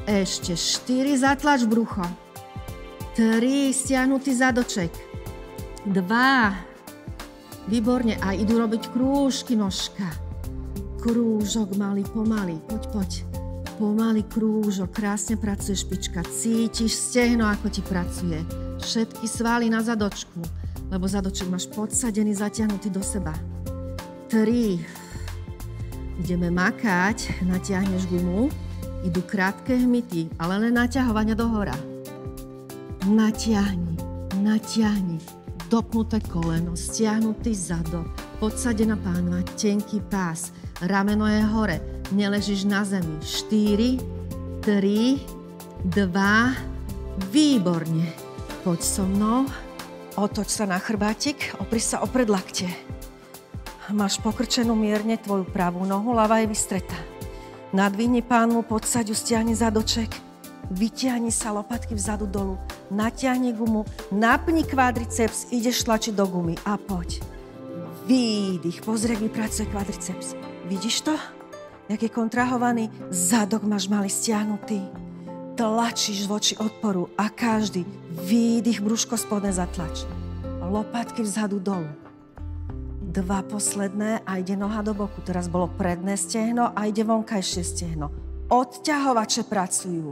Ešte 4, zatlač brucho. 3, stiahnutý zadoček. 2. Výborne. A idú robiť krúžky nožka. Krúžok malý, pomalý. Poď. Pomalý krúžok. Krásne pracuje špička. Cítiš stehno, ako ti pracuje. Všetky svaly na zadočku. Lebo zadoček máš podsadený, zatiahnutý do seba. 3. Ideme makať. Natiahneš gumu. Idú krátke hmyty, ale len naťahovania dohora. Natiahni, dopnuté koleno, stiahnutý zadok, podsadená pánva, tenký pás, rameno je hore, neležíš na zemi. 4, 3, 2, výborne. Poď so mnou. Otoč sa na chrbátik, opri sa o predlakte. Máš pokrčenú mierne tvoju pravú nohu, ľavá je vystretá. Nadvihni pánvu, podsaď ju, stiahni zadoček. Vytiahni sa lopatky vzadu dolu. Natiahni gumu, napni kvádriceps, ideš tlačiť do gumy a poď. Výdych, pozri, jak vypracuje kvádriceps. Vidíš to? Jak je kontrahovaný? Zadok máš malý stiahnutý. Tlačíš voči odporu a každý výdych, brúško spodne zatlač. Lopatky vzadu dolu. 2 posledné a ide noha do boku. Teraz bolo predné stehno a ide vonkajšie stehno. Odťahovače pracujú.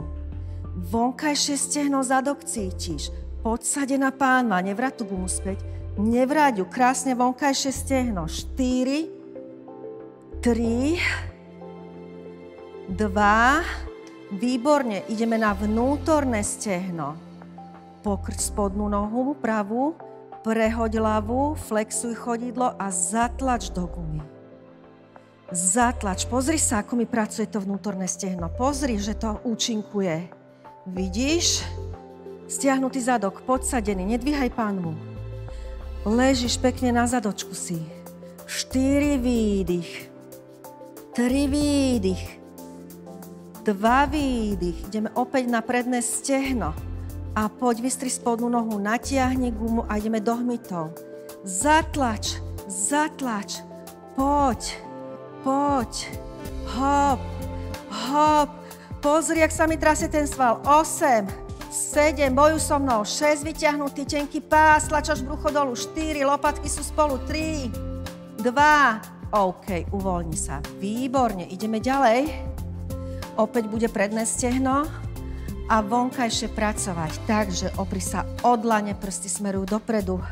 Vonkajšie stehno, zadok cítiš. Podsadená pánva, nevrať tú gumu späť. Nevrať ju, krásne vonkajšie stehno. 4, 3, 2, výborne. Ideme na vnútorné stehno. Pokrč spodnú nohu, pravú. Prehoď ľavú, flexuj chodidlo a zatlač do gumy. Zatlač. Pozri sa, ako mi pracuje to vnútorné stehno. Pozri, že to účinkuje. Vidíš? Stiahnutý zadok, podsadený, nedvíhaj pánvu. Ležíš pekne na zadočku si. 4 výdych. 3 výdych. 2 výdych. Ideme opäť na predné stehno. A poď, vystri spodnú nohu, natiahni gumu a ideme do hmytov. Zatlač, zatlač, poď, poď, hop, hop. Pozri, jak sa mi trasie ten sval. 8, 7, bojuj so mnou, 6, vyťahnutý, tenký pás, tlačaš brucho dolu, 4, lopatky sú spolu, 3, 2, OK, uvoľni sa. Výborne, ideme ďalej. Opäť bude predné stehno. A vonkajšie pracovať. Takže opri sa od dlane, prsty smerujú dopredu.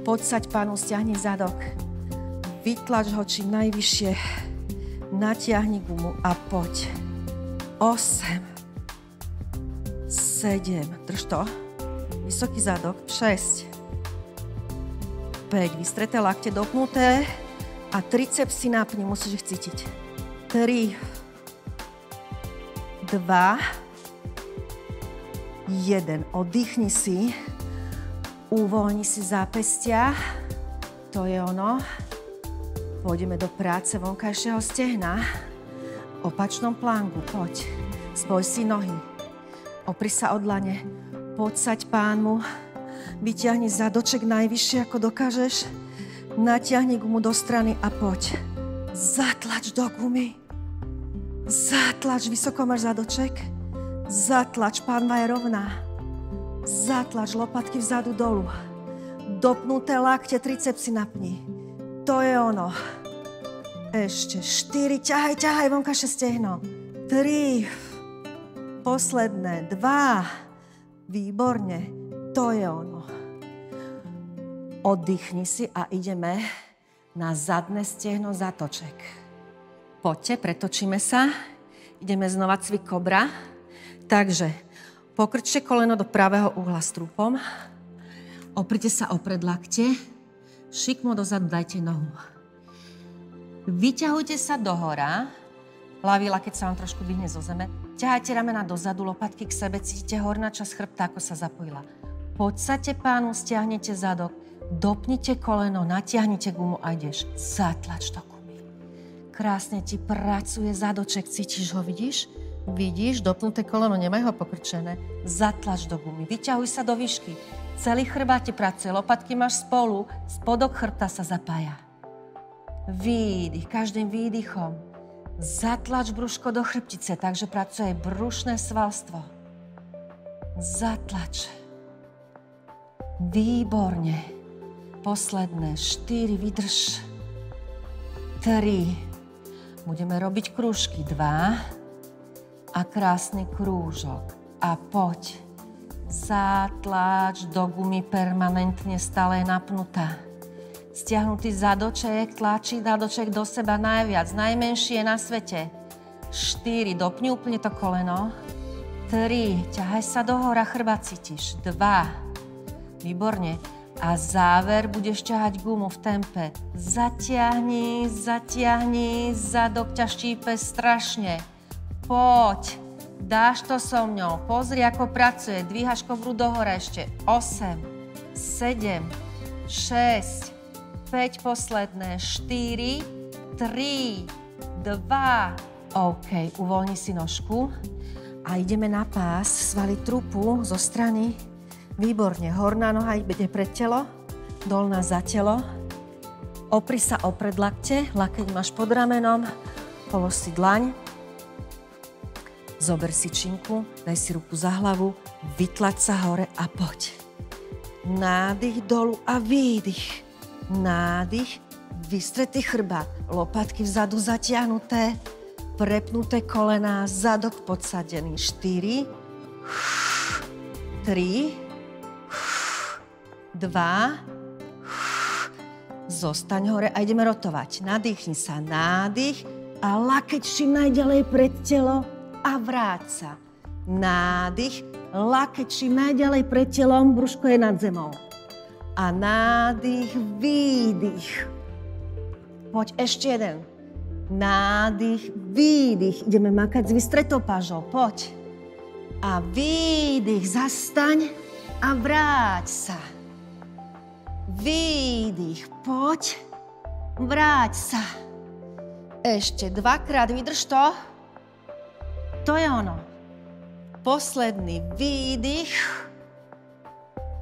Podsaď pánu, stiahni zadok. Vytlač ho čím najvyššie. Natiahni gumu a poď. 8, 7, drž to. Vysoký zadok, 6, 5, vystreté lakte dopnuté a triceps si napni, musíš ich cítiť. 3, 2, 1. Oddychni si. Uvoľni si zápestia. To je ono. Pôjdeme do práce vonkajšieho stehna. Opačnom plánku. Poď. Spoj si nohy. Opri sa o dlane. Podsaď pánvu. Vyťahni zadoček najvyššie, ako dokážeš. Natiahni gumu do strany a poď. Zatlač do gumy. Zatlač. Vysoko máš zadoček. Zatlač, pánva je rovná. Zatlač, lopatky vzadu dolu. Dopnuté lakte, tricepsy napni. To je ono. Ešte 4, ťahaj, vonkajšie stehno. 3, posledné, 2. Výborne, to je ono. Oddychni si a ideme na zadné stehno, zatoček. Poďte, pretočíme sa. Ideme znova cvik kobra. Takže pokrčte koleno do pravého uhla strúpom. Oprite sa o predlakte. Šikmo dozadu, dajte nohu. Vyťahujte sa dohora. Ľavý lakeť sa vám trošku dvihne zo zeme. Ťahajte ramena dozadu, lopatky k sebe. Cítite horná časť chrbta, ako sa zapojila. Podsaďte pánu, stiahnete zadok. Dopnite koleno, natiahnite gumu a ideš. Zatlač do gumy. Krásne ti pracuje zadoček. Cítiš ho, vidíš? Vidíš, dopnuté koleno, nemaj ho pokrčené. Zatlač do gumy, vyťahuj sa do výšky. Celý chrbát ti pracuje, lopatky máš spolu, spodok chrbta sa zapája. Výdych, každým výdychom. Zatlač brúško do chrbtice, takže pracuje aj brušné svalstvo. Zatlač. Výborne. Posledné, 4, vydrž. 3. Budeme robiť krúžky, 2. A krásny krúžok. A poď. Zatlač do gumy permanentne, stále je napnutá. Stiahnutý zadoček, tlačí zadoček do seba najviac, najmenšie na svete. 4, dopni úplne to koleno. 3, ťahaj sa dohora, chrbát cítiš. 2, výborne. A záver, budeš ťahať gumu v tempe. Zatiahni, zatiahni, zadok ťa štípe strašne. Poď, Dáš to so mňou. Pozri, ako pracuje. Dvíhaš kobru dohore ešte. 8, 7, 6, 5 posledné, 4, 3, 2. OK, uvoľni si nožku a ideme na pás, svaly trupu zo strany. Výborne, horná noha ide pred telo, dolná za telo. Opri sa o predlakte, lakeť máš pod ramenom, polož si dlaň. Zober si činku, daj si ruku za hlavu, vytlač sa hore a poď. Nádych dolu a výdych. Nádych, vystretý chrbát, lopatky vzadu zatiahnuté, prepnuté kolená, zadok podsadený. 4, 3, 2, zostaň hore a ideme rotovať. Nadýchni sa, nádych a lakeť čím najďalej pred telo a vráť sa. Nádych, lakeť čím najďalej pred telom, brúško je nad zemou. A nádych, výdych. Poď ešte jeden. Nádych, výdych. Ideme makať s vystretou pážou. Poď. A výdych, zastaň a vráť sa. Výdych, poď, vráť sa. Ešte dvakrát, vydrž to. To je ono. Posledný výdych.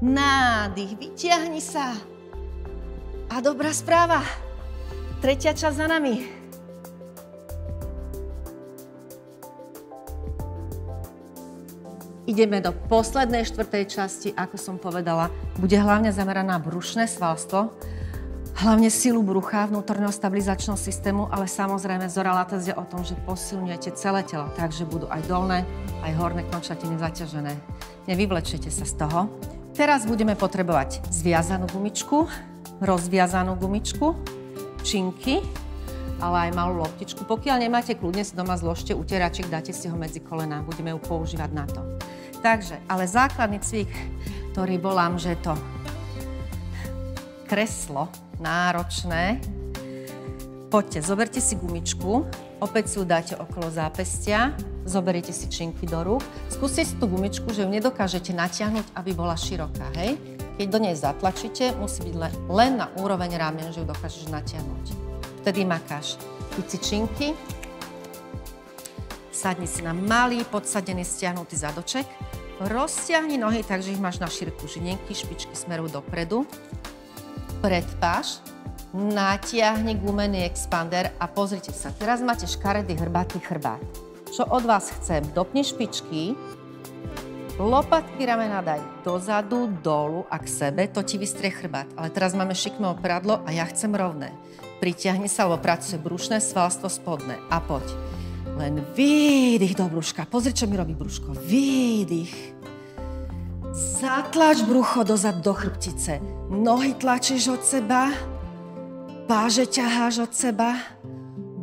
Nádych, vytiahni sa. A dobrá správa. Tretia časť za nami. Ideme do poslednej štvrtej časti, ako som povedala. Bude hlavne zameraná na brušné svalstvo, hlavne silu brucha, vnútorného stabilizačného systému, ale samozrejme Zora-Latex je o tom, že posilňujete celé telo, takže budú aj dolné, aj horné končatiny zaťažené. Nevyvlečete sa z toho. Teraz budeme potrebovať zviazanú gumičku, rozviazanú gumičku, činky, ale aj malú loptičku. Pokiaľ nemáte, kľudne si doma zložte utieračik, dáte si ho medzi kolená, budeme ju používať na to. Takže, ale základný cvik, ktorý volám, že je to kreslo náročné. Poďte, zoberte si gumičku, opäť si ju dáte okolo zápestia, zoberiete si činky do rúk, skúste si tú gumičku, že ju nedokážete natiahnuť, aby bola široká, hej? Keď do nej zatlačíte, musí byť len na úroveň ramien, že ju dokážeš natiahnuť. Vtedy makáš. Chyť si činky, sadni si na malý, podsadený, stiahnutý zadoček, roztiahni nohy, takže ich máš na šírku žinienky, špičky smerujú dopredu, predpáš, natiahni gumený expander a pozrite sa, teraz máte škaredý hrbatý chrbát. Čo od vás chcem? Dopni špičky, lopatky ramena daj dozadu, dolu a k sebe, to ti vystrie chrbát. Ale teraz máme šikmé opradlo a ja chcem rovné. Pritiahni sa, lebo pracuje brušné svalstvo spodné. A poď. Len výdych do brúška. Pozri, čo mi robí brúško. Výdych. Zatlač brucho dozadu do chrbtice. Nohy tlačíš od seba. Páže ťaháš od seba.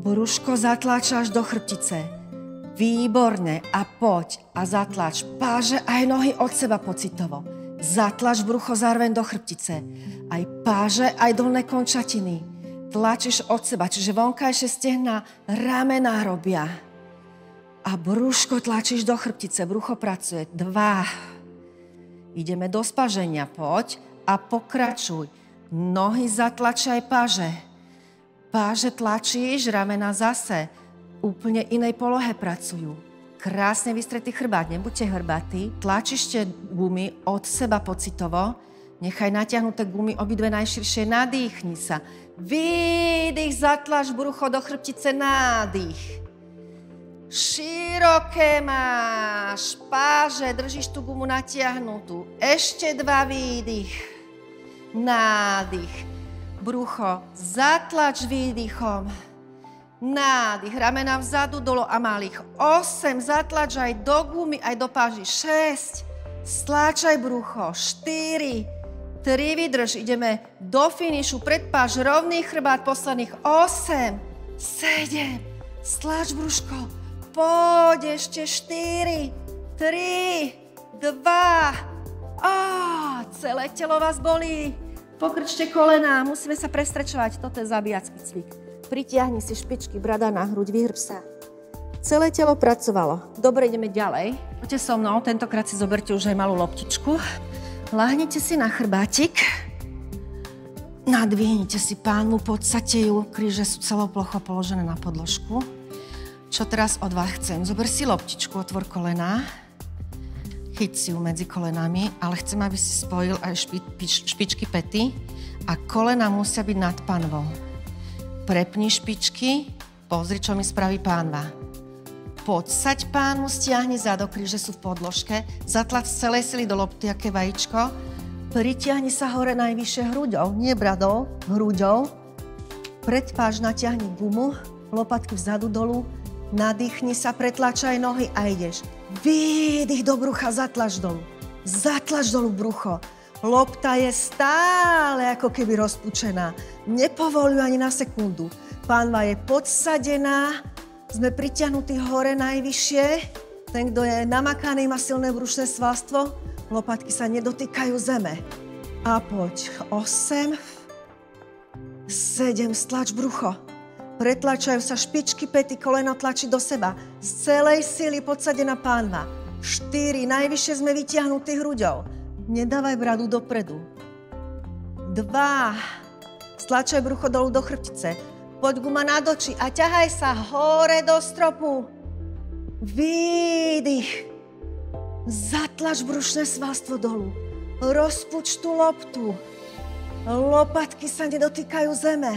Brúško zatlačáš do chrbtice. Výborne. A poď a zatlač. Páže aj nohy od seba pocitovo. Zatlač brucho zároveň do chrbtice. Aj páže, aj dolné končatiny. Tlačíš od seba, čiže vonkajšie stehná ramená robia. A brúško tlačíš do chrbtice, brucho pracuje. 2. Ideme do spaženia, poď a pokračuj. Nohy zatlačaj páže. Páže tlačíš, ramená zase. Úplne inej polohe pracujú. Krásne vystretý chrbát, nebuďte hrbatí. Tlačíšte gumy od seba pocitovo. Nechaj natiahnuté gumy obidve najširšie, nadýchni sa. Výdych, zatlač brucho do chrbtice, nádych. Široké máš, páže, držíš tú gumu natiahnutú. Ešte 2 výdych. Nádych. Brucho, zatlač výdychom. Nádych, ramena vzadu, dolu a malých. 8, zatlač aj do gumy, aj do páži. 6, stláčaj brucho. 4, 3, vydrž, ideme do finišu, predpáž, rovný chrbát, posledných 8, 7, stláč brúško, poď ešte 4, 3, 2, celé telo vás bolí, pokrčte kolená, musíme sa prestrečovať, toto je zabíjacký cvik. Pritiahni si špičky, brada na hruď, vyhrb sa. Celé telo pracovalo. Dobre, ideme ďalej. Poďte so mnou, tentokrát si zoberte už aj malú loptičku. Láhnite si na chrbátik. Nadvihnite si pánvu, podsate ju, kríže sú celoplocho položené na podložku. Čo teraz od vás chcem? Zober si loptičku, otvor kolená. Chyť si ju medzi kolenami, ale chcem, aby si spojil aj špičky päty a kolena musia byť nad pánvou. Prepni špičky, pozri, čo mi spraví pánva. Podsaď pánvu, stiahni zadok, kríže sú v podložke, zatlač z celej sily do lopty, aké vajíčko, pritiahni sa hore najvyššie hruďou, nie bradou, hruďou, pred páž natiahni gumu, lopatky vzadu dolu, nadýchni sa, pretlačaj nohy a ideš. Výdych do brucha, zatlač dolu brucho. Lopta je stále ako keby rozpučená, nepovoľuj ani na sekundu. Pánva je podsadená, sme pritiahnutí hore najvyššie. Ten, kto je namakaný, má silné brušné svalstvo. Lopatky sa nedotýkajú zeme. A poď. 8, 7, stlač brucho. Pretlačajú sa špičky päty, koleno tlačí do seba. Z celej sily podsadená pánva. 4, najvyššie sme vytiahnutí hruďou. Nedávaj bradu dopredu. 2, stlačaj brucho dolu do chrbtice. Poď guma nad oči a ťahaj sa hore do stropu. Výdych. Zatlač brušné svalstvo dolu. Rozpuč tú loptu. Lopatky sa nedotýkajú zeme.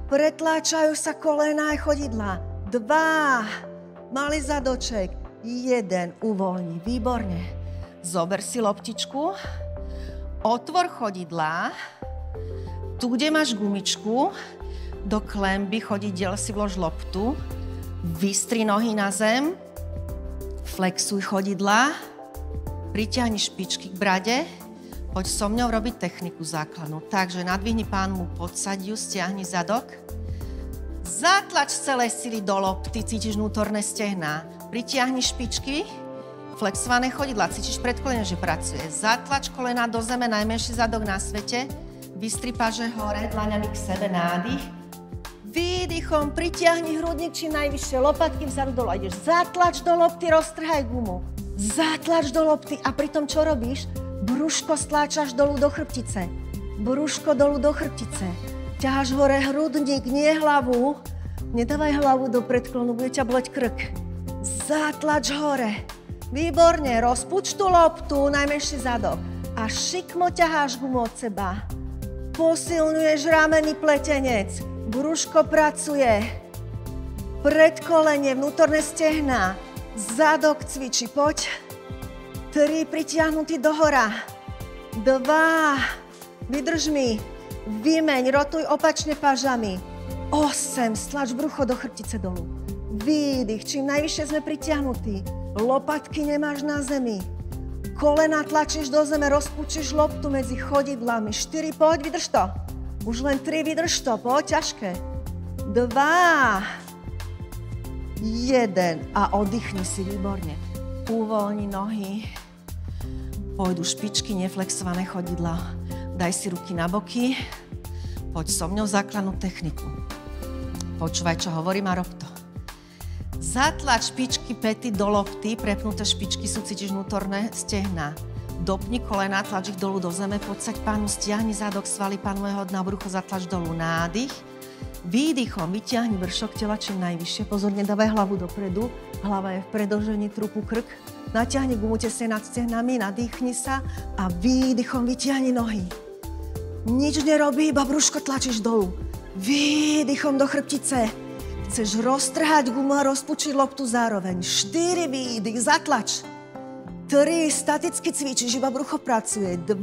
Pretláčajú sa kolená aj chodidlá. 2. Malý zadoček. 1. Uvoľni. Výborne. Zober si loptičku. Otvor chodidlá. Tu, kde máš gumičku, do klemby chodidiel si vlož loptu. Vystri nohy na zem. Flexuj chodidlá. Pritiahni špičky k brade. Poď so mňou robiť techniku základnú. Takže nadvihni pánvu, podsaď ju, stiahni zadok. Zatlač celé sily do lopty, cítiš vnútorné stehná. Pritiahni špičky, flexované chodidlá, cítiš predkolene, že pracuje. Zatlač kolena do zeme, najmenší zadok na svete. Vystri paže hore, dlaňami k sebe, nádych. Výdychom pritiahni hrudník čím najvyššie, lopatky vzadu dolu. Ideš, zatlač do lopty, roztrhaj gumu. Zatlač do lopty a pritom čo robíš? Brúško stláčaš dolu do chrbtice. Brúško dolu do chrbtice. Ťaháš hore hrudník, nie hlavu. Nedávaj hlavu do predklonu, bude ťa boleť krk. Zatlač hore. Výborne, rozpuč tú loptu, najmenší zadok. A šikmo ťaháš gumu od seba. Posilňuješ ramenný pletenec. Brúško pracuje. Predkolenie, vnútorné stehná. Zadok cvičí, poď. 3, pritiahnutý dohora. 2, vydrž mi. Vymeň, rotuj opačne pážami. 8, stlač brucho do chrbtice dolu. Výdych, čím najvyššie sme pritiahnutí. Lopatky nemáš na zemi. Kolena tlačíš do zeme, rozpúčiš loptu medzi chodidlami. 4, poď, vydrž to. Už len 3, vydrž to, poď, ťažké. 2, 1 a oddychni si, výborne. Uvoľni nohy. Pôjdu špičky, neflexované chodidlá. Daj si ruky na boky. Poď so mňou základnú techniku. Počúvaj, čo hovorím a rob to. Zatlač špičky päty do lopty, prepnuté špičky sú, cítiš vnútorné stehná. Dopni kolena, tlač ich dolu do zeme, podsaď pánu, stiahni zadok, svaly pánového dna, brucho zatlač dolu, nádych. Výdychom vyťahni vršok tela čím najvyššie, pozor, nedávaj hlavu dopredu, hlava je v predĺžení trupu, krk. Natiahni gumu tesne nad stehnami, nadýchni sa a výdychom vyťahni nohy. Nič nerobí, iba brúško tlačíš dolu. Výdychom do chrbtice. Chceš roztrhať gumu a rozpučiť loptu zároveň. 4, výdych, zatlač. 3, staticky cvičíš, iba brucho pracuje. 2,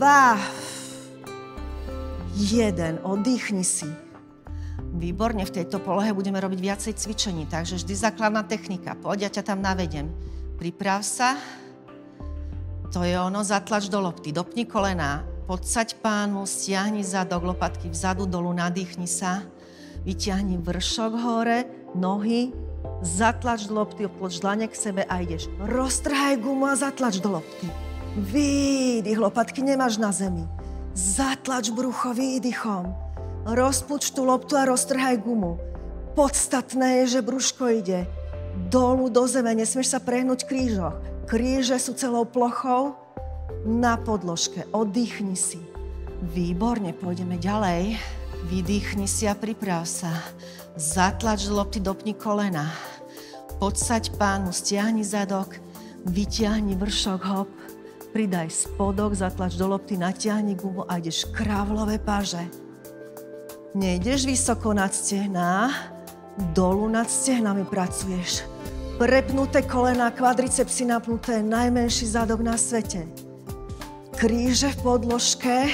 1, oddychni si. Výborne, v tejto polohe budeme robiť viacej cvičení, takže vždy základná technika. Poď, ja ťa tam navedem. Priprav sa. To je ono, zatlač do lopty, dopni kolená, podsaď pánu, stiahni zadok, lopatky vzadu, dolu, nadýchni sa. Vyťahni vršok hore, nohy, zatlač do lopty, oploč dlane k sebe a ideš. Roztrhaj gumu a zatlač do lopty. Výdych, lopatky nemáš na zemi. Zatlač brucho výdychom. Rozpuč tú loptu a roztrhaj gumu. Podstatné je, že brúško ide dolu do zeme, nesmieš sa prehnúť v krížoch. Kríže sú celou plochou na podložke. Oddychni si. Výborne, pôjdeme ďalej. Vydýchni si a priprav sa. Zatlač do lopty, dopni kolena. Podsaď pánu, stiahni zadok, vyťahni vršok, hop. Pridaj spodok, zatlač do lopty, natiahni gumu a ideš kravlové paže. Nejdeš vysoko nad stehná, dolu nad stehnami pracuješ. Prepnuté kolená, kvadricepsy napnuté, najmenší zadok na svete. Kríže v podložke,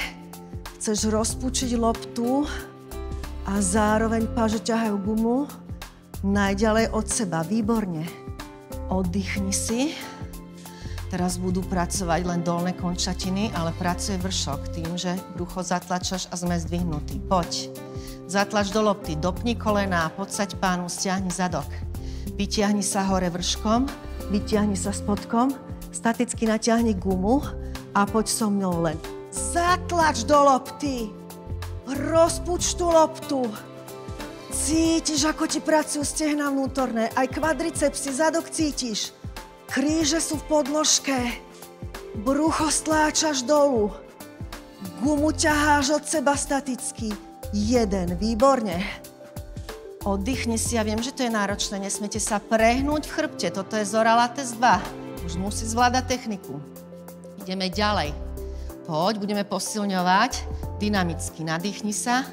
chceš rozpučiť loptu a zároveň paže ťahajú gumu najďalej od seba. Výborne. Oddychni si. Teraz budú pracovať len dolné končatiny, ale pracuje vršok tým, že brucho zatlačaš a sme zdvihnutí. Poď. Zatlač do lopty, dopni kolená, podsaď pánu, stiahni zadok. Vytiahni sa hore vrškom, vytiahni sa spodkom, staticky natiahni gumu a poď so mnou len. Zatlač do lopty. Rozpuč tú loptu. Cítiš, ako ti pracujú stehná vnútorné, aj kvadricepsy, zadok cítiš. Kríže sú v podložke, brucho stláčaš dolu, gumu ťaháš od seba staticky. 1, výborne. Oddychni si, ja viem, že to je náročné, nesmiete sa prehnúť v chrbte, toto je Zora Lattes 2, už musí zvládať techniku. Ideme ďalej. Poď, budeme posilňovať, dynamicky, nadýchni sa,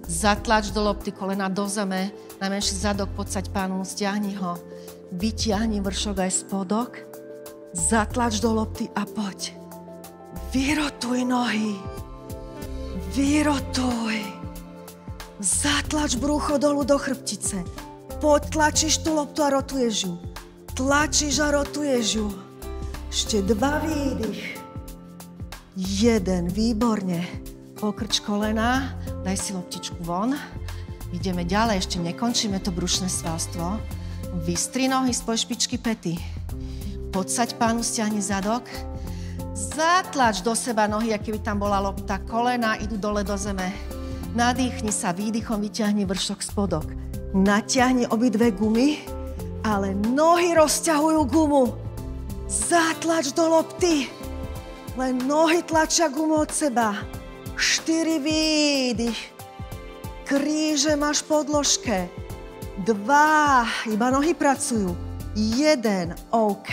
zatlač do lopty, kolena do zeme, najmenší zadok, podsaď pánu, stiahni ho. Vytiahni vršok aj spodok, zatlač do lopty a poď. Vyrotuj nohy. Vyrotuj. Zatlač brucho dolu do chrbtice. Poď, tlačíš tú loptu a rotuješ ju. Tlačíš a rotuješ ju. Ešte 2 výdych. 1, výborne. Pokrč kolena, daj si loptičku von. Ideme ďalej, ešte nekončíme to brušné svalstvo. Vystri nohy, spoj špičky pety. Podsaď pánu, stiahni zadok. Zatlač do seba nohy, aké by tam bola lopta. Kolena idú dole do zeme. Nadýchni sa, výdychom vyťahni vršok, spodok. Natiahni obidve gumy, ale nohy rozťahujú gumu. Zatlač do lopty. Len nohy tlačia gumu od seba. 4 výdych. Kríže máš v podložke. 2, iba nohy pracujú. 1, OK.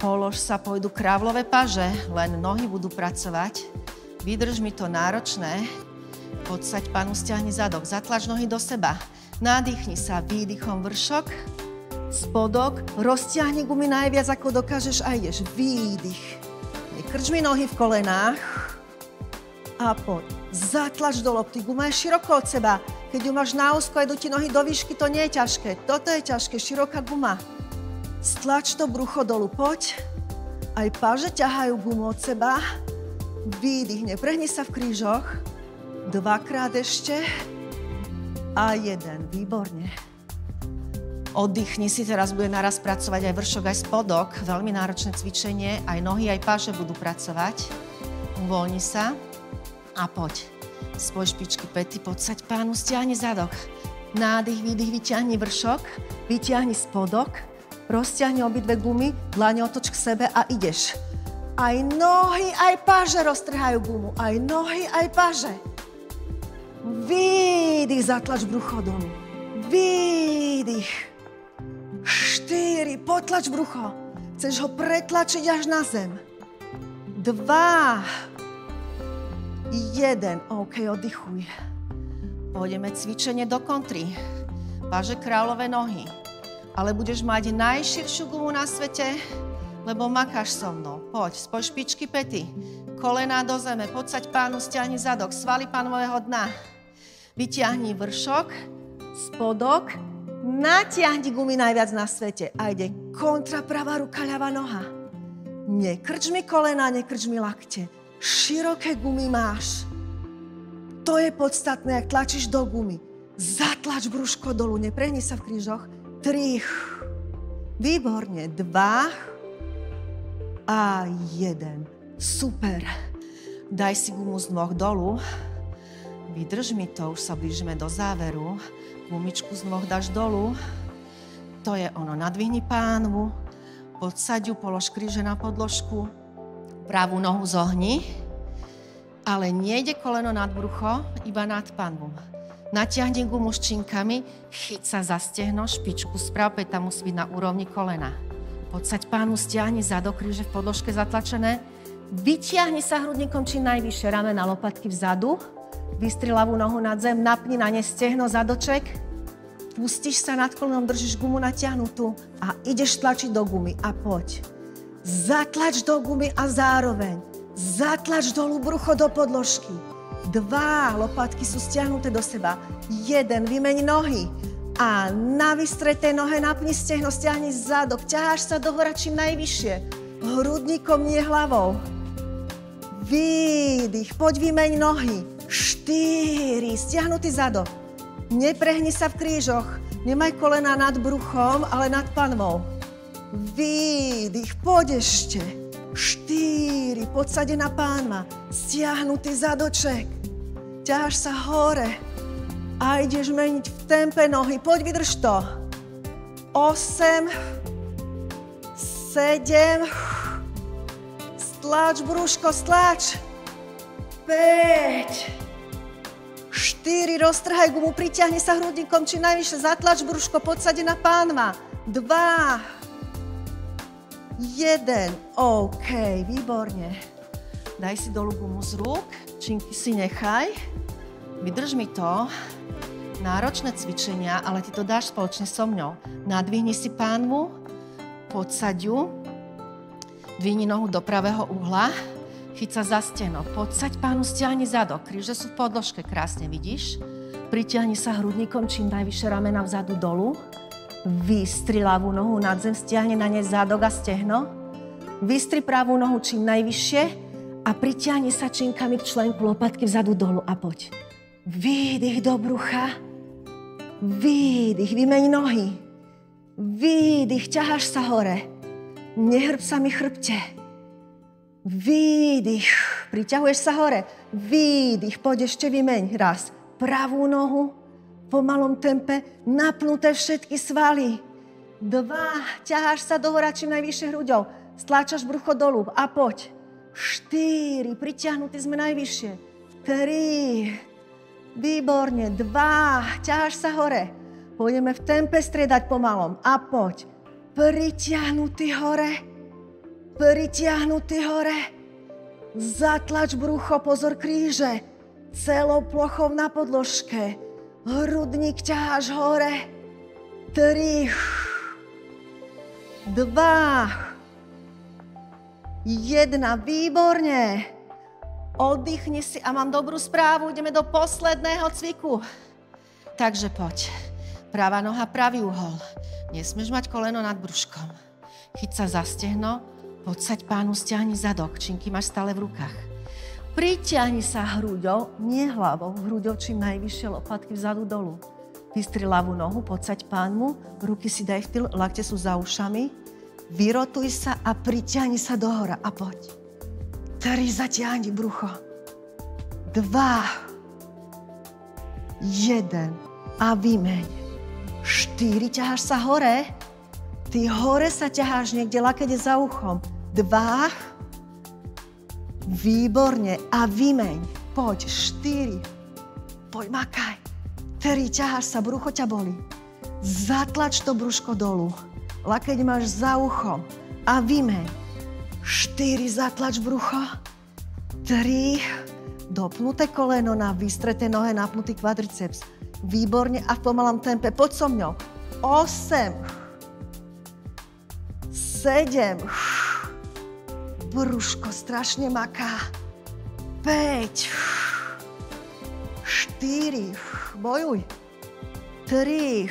Polož sa, pôjdu kravlové paže, len nohy budú pracovať. Vydrž mi to náročné. Podsaď pánu, stiahni zadok, zatlač nohy do seba. Nadýchni sa, výdychom vršok, spodok, roztiahni gumy najviac, ako dokážeš a ideš. Výdych. Nekrč mi nohy v kolenách. A poď. Zatlač do lopty, guma je široko od seba. Keď ju máš na úzko, idú ti nohy do výšky, to nie je ťažké. Toto je ťažké, široká guma. Stlač to brucho dolu, poď. Aj paže ťahajú gumu od seba. Výdych, neprehni sa v krížoch. 2-krát ešte. A 1, výborne. Oddychni si, teraz bude naraz pracovať aj vršok, aj spodok. Veľmi náročné cvičenie, aj nohy, aj paže budú pracovať. Uvoľni sa a poď. Spoj špičky pety, podsaď pánu, stiahni zadok. Nádych, výdych, vyťahni vršok, vyťahni spodok, rozťahni obidve gumy, dlane otoč k sebe a ideš. Aj nohy, aj paže roztrhajú gumu. Aj nohy, aj paže. Výdych, zatlač brucho dolu. Výdych. 4, potlač brucho. Chceš ho pretlačiť až na zem. 2, 1, OK, oddychuj. Pôjdeme cvičenie do kontry. Paže kráľové nohy. Ale budeš mať najširšiu gumu na svete, lebo makáš so mnou. Poď, spoj špičky pety. Kolená do zeme, podsaď pánu, stiahni zadok, svaly pánového dna. Vyťahni vršok, spodok, natiahni gumy najviac na svete. A ide kontra, pravá ruka, ľavá noha. Nekrč mi kolená, nekrč mi lakte. Široké gumy máš. To je podstatné, ak tlačíš do gumy. Zatlač brúško dolu, neprehni sa v krížoch. 3. Výborne. 2 a 1. Super. Daj si gumu z nôh dolu. Vydrž mi to, už sa blížime do záveru. Gumičku z nôh dáš dolu. To je ono. Nadvihni pánvu, podsaď ju, polož kríže na podložku, pravú nohu zohni, ale nejde koleno nad brucho, iba nad pánvu. Natiahni gumu s činkami, chyť sa za stehno, špičku sprav, päť tam musí byť na úrovni kolena. Podsaď pánvu, stiahni zadok, kríže v podložke zatlačené, vytiahni sa hrudníkom čím najvyššie, ramena, lopatky vzadu, vystri ľavú nohu nad zem, napni na ne stehno, zadoček, pustíš sa nad kolenom, držíš gumu natiahnutú a ideš tlačiť do gumy a poď. Zatlač do gumy a zároveň zatlač dolu brucho do podložky. 2, lopatky sú stiahnuté do seba. 1, vymeň nohy. A na vystretej nohe napni stehno, stiahni zadok, ťaháš sa dohora čím najvyššie. Hrudníkom, nie hlavou. Výdych, poď vymeň nohy. 4, stiahnutý zadok. Neprehni sa v krížoch. Nemaj kolena nad bruchom, ale nad panvou. Výdych, poď ešte. 4, podsadená pánva, stiahnutý zadoček. Ťaháš sa hore a ideš meniť v tempe nohy. Poď, vydrž to. 8, 7, stlač brúško, stlač. 5, 4, roztrhaj gumu, pritiahni sa hrudníkom či najvyššie, zatlač brúško, podsadená pánva. 2, 1, OK, výborne. Daj si dolu gumu z rúk, činky si nechaj. Vydrž mi to. Náročné cvičenia, ale ty to dáš spoločne so mňou. Nadvihni si pánvu, podsaď ju, dvihni nohu do pravého uhla, chyť sa za stehno, podsaď pánvu, stiahni zadok, kríže sú v podložke, krásne vidíš. Pritiahni sa hrudníkom čím najvyššie, ramena vzadu dolu. Vystri ľavú nohu nad zem, stiahni na nej zádok a stehno. Vystri pravú nohu čím najvyššie a pritiahni sa činkami k členku, lopatky vzadu dolu a poď. Výdych do brucha. Výdych, vymeň nohy. Výdych, ťaháš sa hore. Nehrb sa mi chrbte. Výdych, priťahuješ sa hore. Výdych, poď ešte vymeň raz. Pravú nohu. Po malom tempe, napnuté všetky svaly. 2, ťaháš sa dohora čím najvyššie hruďou. Stláčaš brucho dolu a poď. 4, pritiahnutí sme najvyššie. 3, výborne. 2, ťaháš sa hore. Pôjdeme v tempe striedať pomalom a poď. Pritiahnutý hore. Pritiahnutý hore. Zatlač brucho, pozor kríže. Celou plochou na podložke. Hrudník ťaháš hore. 3, 2, 1, výborne. Oddychni si a mám dobrú správu, ideme do posledného cviku. Takže poď. Pravá noha, pravý uhol. Nesmieš mať koleno nad brúškom. Chyť sa za stehno, podsaď pánu, stiahni zadok, činky máš stále v rukách. Pritiahni sa hruďou, nie hlavou, hruďou čím najvyššie, lopatky vzadu dolu. Vystri ľavú nohu, podsaď pánvu, ruky si daj v tyl, lakte sú za ušami. Vyrotuj sa a pritiahni sa dohora a poď. 3, zatiahni brucho. 2, 1 a vymeň. 4, ťaháš sa hore. Ty hore sa ťaháš niekde, lakete za uchom. 2, výborne. A vymeň. Poď. 4. Poď, makaj. 3. Ťaháš sa, brucho ťa bolí. Zatlač to brúško dolu. Lakeť máš za uchom. A vymeň. 4. Zatlač brucho. 3. Dopnuté koleno na vystreté nohe, napnutý kvadriceps. Výborne a v pomalom tempe. Poď so mňou. 8. 7. Brúško strašne maká. 5. 4. Bojuj. 3.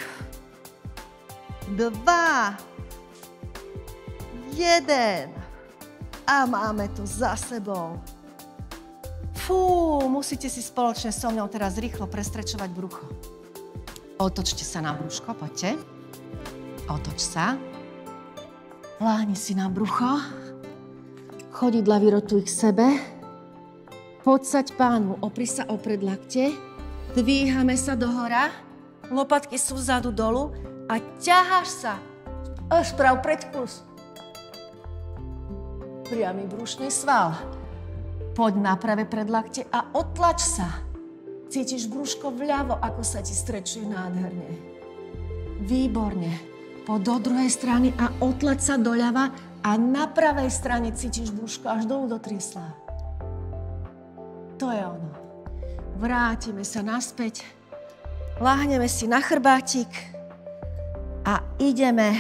2. 1. A máme to za sebou. Fú, musíte si spoločne so mňou teraz rýchlo prestrečovať brucho. Otočte sa na brúško, poďte. Otoč sa. Láhni si na brucho. Chodidla vyrotuj k sebe. Podsaď pánvu, opri sa opred lakte. Dvíhame sa dohora. Lopatky sú vzadu dolu. a ťaháš sa. Sprav predklus. Priamy brušný sval. Poď na pravé predlakte a otlač sa. Cítiš brúško vľavo, ako sa ti strečuje nádherne. Výborne. Poď do druhej strany a otlač sa doľava a na pravej strane cítiš brúško až dolu do triesla. To je ono. Vrátime sa naspäť. Láhneme si na chrbátik a ideme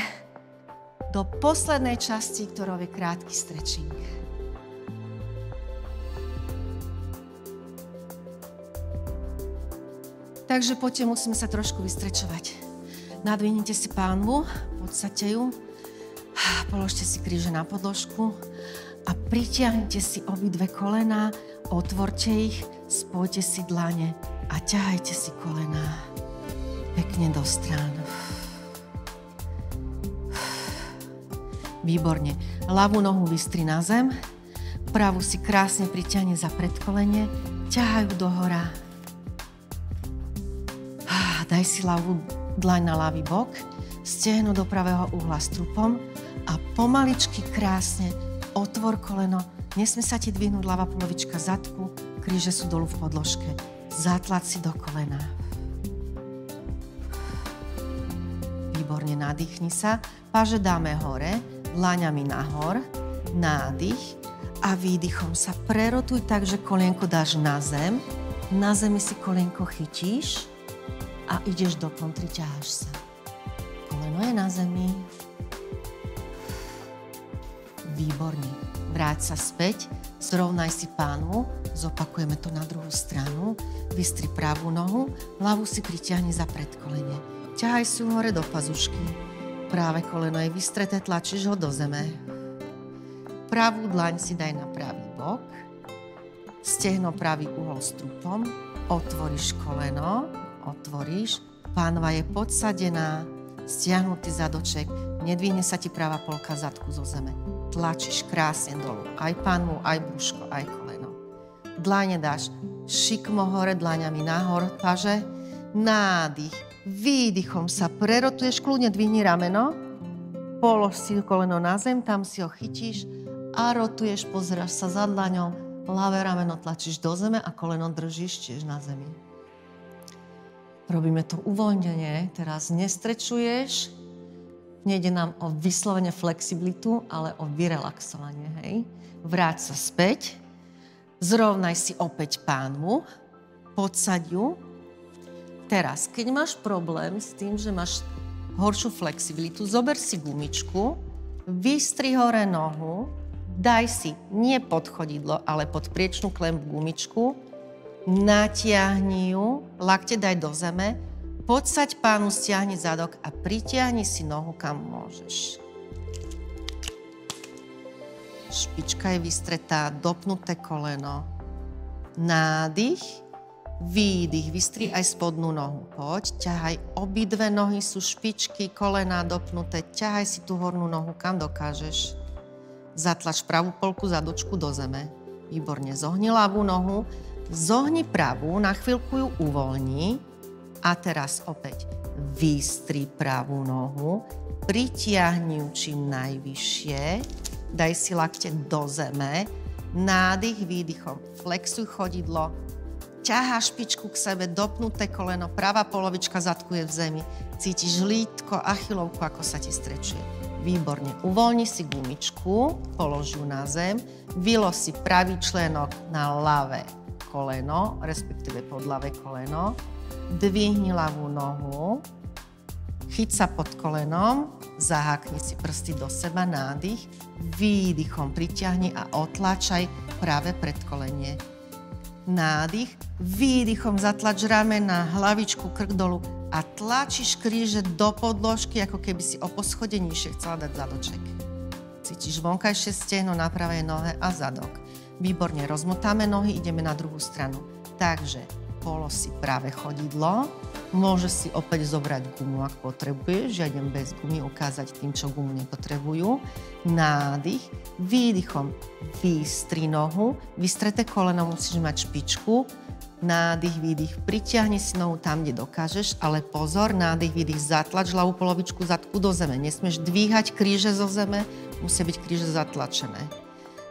do poslednej časti, ktorou je krátky stretching. Takže poďte, musíme sa trošku vystrečovať. Nadvihnite si pánvu, podsaďte ju, položte si kríže na podložku a pritiahnite si obidve kolená, otvorte ich, spojte si dlane a ťahajte si kolená pekne do strán. Výborne. Ľavú nohu vystri na zem, pravú si krásne pritiahne za predkolenie, ťahajú dohora. Daj si ľavú dlaň na ľavý bok, stehno do pravého uhla strupom a pomaličky krásne otvor koleno. Nesmie sa ti dvihnúť ľavá polovička zadku, kríže sú dolu v podložke. Zatlač si do kolena. Výborne, nadýchni sa. Páže dáme hore, dlaňami nahor, nádych a výdychom sa prerotuj tak, že kolienko dáš na zem. Na zemi si kolienko chytíš a ideš do kontry, ťaháš sa. Koleno je na zemi. Výborne. Vráť sa späť, zrovnaj si pánvu, zopakujeme to na druhú stranu, vystri pravú nohu, ľavú si pritiahni za predkolenie. Ťahaj si hore do pazušky. Práve koleno je vystreté, tlačíš ho do zeme. Pravú dlaň si daj na pravý bok, stehno pravý uhol strupom, otvoríš koleno, otvoríš, pánva je podsadená, stiahnutý zadoček, nedvihne sa ti pravá polka zadku zo zeme. Tlačíš krásne dolu, aj pánvu, aj brúško, aj koleno. Dlane dáš šikmo hore, dlaňami nahor, paže, nádych, výdychom sa prerotuješ, kľudne dvihni rameno, polož si koleno na zem, tam si ho chytíš a rotuješ, pozeráš sa za dlaňou, ľavé rameno tlačíš do zeme a koleno držíš tiež na zemi. Robíme to uvoľnenie, teraz nestrečuješ, nejde nám o vyslovene flexibilitu, ale o vyrelaxovanie, hej. Vráť sa späť, zrovnaj si opäť pánvu, podsaď ju. Teraz, keď máš problém s tým, že máš horšiu flexibilitu, zober si gumičku, vystri hore nohu, daj si nie pod chodidlo, ale pod priečnú klembu gumičku, natiahni ju, lakte daj do zeme, podsaď pánu, stiahni zadok a pritiahni si nohu, kam môžeš. Špička je vystretá, dopnuté koleno. Nádych, výdych, vystri aj spodnú nohu. Poď, ťahaj, obidve nohy sú špičky, kolená dopnuté, ťahaj si tú hornú nohu, kam dokážeš. Zatlač pravú polku zadočku do zeme. Výborne, zohni ľavú nohu, zohni pravú, na chvíľku ju uvoľni a teraz opäť vystri pravú nohu, pritiahni ju čím najvyššie, daj si lakte do zeme, nádych, výdychom, flexuj chodidlo, ťahá špičku k sebe, dopnuté koleno, pravá polovička zadku je v zemi, cítiš lítko, achilovku, ako sa ti strečuje. Výborne, uvoľni si gumičku, polož ju na zem, vylož si pravý členok na ľavé koleno, respektíve pod ľavé koleno, dvihni ľavú nohu, chyť sa pod kolenom, zahákni si prsty do seba, nádych, výdychom pritiahni a otláčaj práve predkolenie. Nádych, výdychom zatlač ramena, hlavičku, krk dolu a tlačíš kríže do podložky, ako keby si o poschodie nižšie chcela dať zadoček. Cítiš vonkajšie stehno na pravej nohe a zadok. Výborne, rozmotáme nohy, ideme na druhú stranu. Takže polož si práve chodidlo, môžeš si opäť zobrať gumu, ak potrebuješ. Ja idem bez gumy ukázať tým, čo gumu nepotrebujú. Nádych, výdychom vystri nohu, vystreté koleno musíš mať špičku, Nádych, výdych, pritiahni si nohu tam, kde dokážeš, ale pozor, nádych, výdych, zatlač ľavú polovičku zadku do zeme. Nesmieš dvíhať kríže zo zeme, musia byť kríže zatlačené.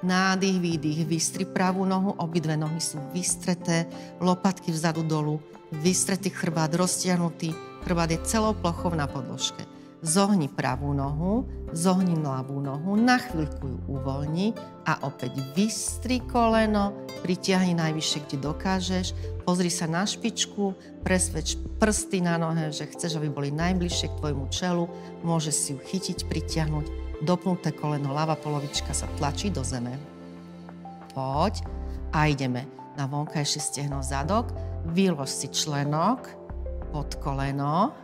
Nádych, výdych, vystri pravú nohu, obidve nohy sú vystreté, lopatky vzadu dolu, vystretý chrbát, roztiahnutý, chrbát je celou plochou na podložke. Zohni pravú nohu, zohni ľavú nohu, na chvíľku ju uvoľni a opäť vystri koleno, pritiahni najvyššie, kde dokážeš, pozri sa na špičku, presvedč prsty na nohe, že chceš, aby boli najbližšie k tvojmu čelu, môžeš si ju chytiť, pritiahnuť, dopnuté koleno, ľavá polovička sa tlačí do zeme. Poď a ideme na vonkajšie stehno zadok, vylož si členok pod koleno,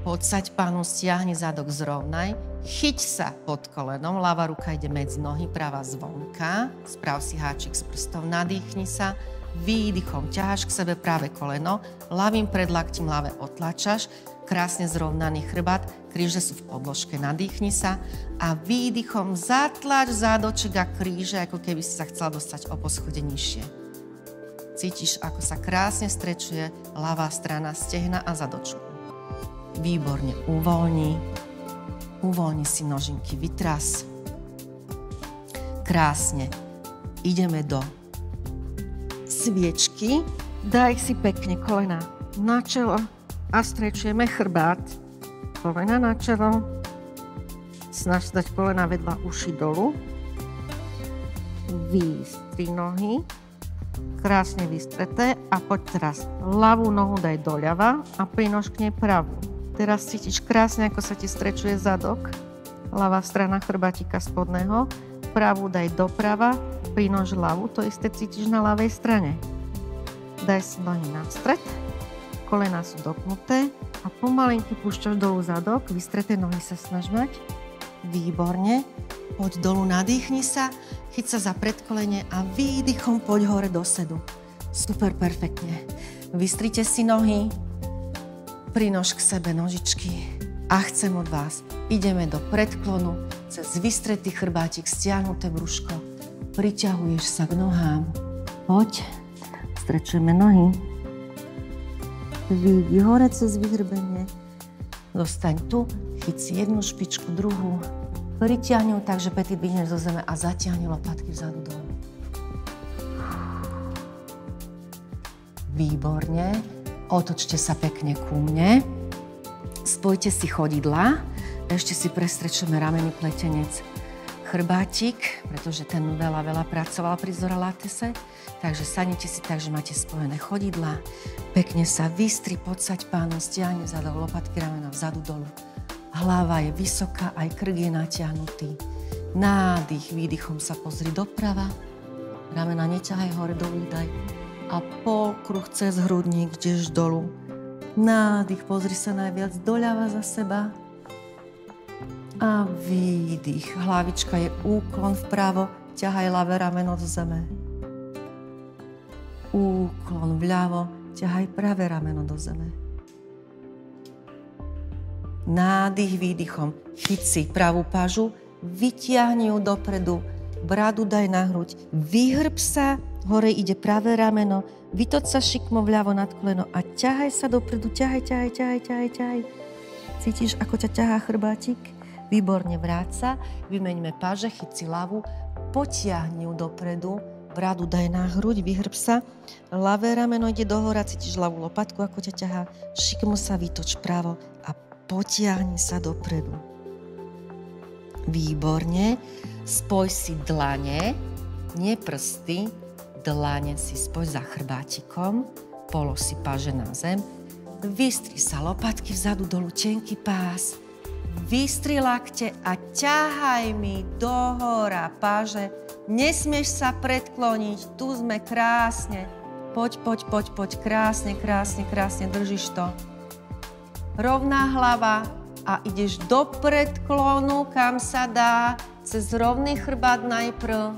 podsaď pánu, stiahni zadok zrovnaj, chyť sa pod kolenom, ľavá ruka ide medzi nohy, pravá zvonka, sprav si háčik z prstov, nadýchni sa, výdychom ťaháš k sebe práve koleno, ľavým predlaktím ľavé otlačaš, krásne zrovnaný chrbát, kríže sú v podložke, nadýchni sa a výdychom zatlač zádoček a kríže, ako keby si sa chcela dostať o poschodie nižšie. Cítiš, ako sa krásne strečuje ľavá strana stehna a zadočku. Výborne uvoľni si nožinky, vytras. Krásne. Ideme do sviečky, daj si pekne kolena na čelo a strečujeme chrbát. Kolena na čelo, snaž sa dať kolena vedľa uši dolu, vystri nohy, krásne vystreté a poď teraz ľavú nohu daj doľava a prinož k nej pravú. Teraz cítiš krásne, ako sa ti strečuje zadok, ľavá strana chrbátika spodného, pravú daj doprava, prinož ľavú, to isté cítiš na ľavej strane. Daj si nohy na stred, kolená sú dopnuté a pomalinky púšťaš dolu zadok, vystreté nohy sa snaž mať. Výborne, poď dolu, nadýchni sa, chyť sa za predkolenie a výdychom poď hore do sedu. Super, perfektne. Vystrite si nohy, prinož k sebe nožičky a chcem od vás, ideme do predklonu, cez vystretý chrbátik, stiahnuté brúško, priťahuješ sa k nohám, poď, strečujeme nohy, výjdi hore cez vyhrbenie, zostaň tu, chyť si jednu špičku, druhú, pritiahni ju tak, že pety dvihneš zo zeme a zatiahni lopatky vzadu dolu. Výborne. Otočte sa pekne ku mne, spojte si chodidlá, ešte si prestrečujeme ramenný pletenec, chrbátik, pretože ten veľa pracoval pri Zora Latese, takže sadnite si tak, že máte spojené chodidlá, pekne sa vystri, podsaď pánu, stiahni zadok, lopatky ramena vzadu dolu, hlava je vysoká, aj krk je natiahnutý, nádych, výdychom sa pozri doprava, ramena neťahaj hore, dolu daj, a polkruh cez hrudník, ideš dolu. Nádych, pozri sa najviac doľava za seba. A výdych, hlavička je úklon vpravo, ťahaj ľavé rameno do zeme. Úklon vľavo, ťahaj pravé rameno do zeme. Nádych, výdychom, chyť si pravú pažu, vytiahni ju dopredu, bradu daj na hruď, vyhrb sa, hore ide pravé rameno, vytoč sa šikmo vľavo nad koleno a ťahaj sa dopredu, ťahaj. Cítiš, ako ťa ťahá chrbátik? Výborne, vráť sa, vymeňme páže, chyť si ľavu, potiahni ju dopredu, bradu daj na hruď, vyhrb sa, ľavé rameno ide dohora, cítiš ľavú lopatku, ako ťa ťahá, šikmo sa, vytoč pravo a potiahni sa dopredu. Výborne, spoj si dlane, nie prsty, dlane si spoj za chrbátikom, polož si páže na zem, vystri sa lopatky vzadu dolu, tenký pás, vystri lakte a ťahaj mi dohora páže, nesmieš sa predkloniť, tu sme krásne, poď, krásne, držíš to. Rovná hlava a ideš do predklonu, kam sa dá, cez rovný chrbát najprv,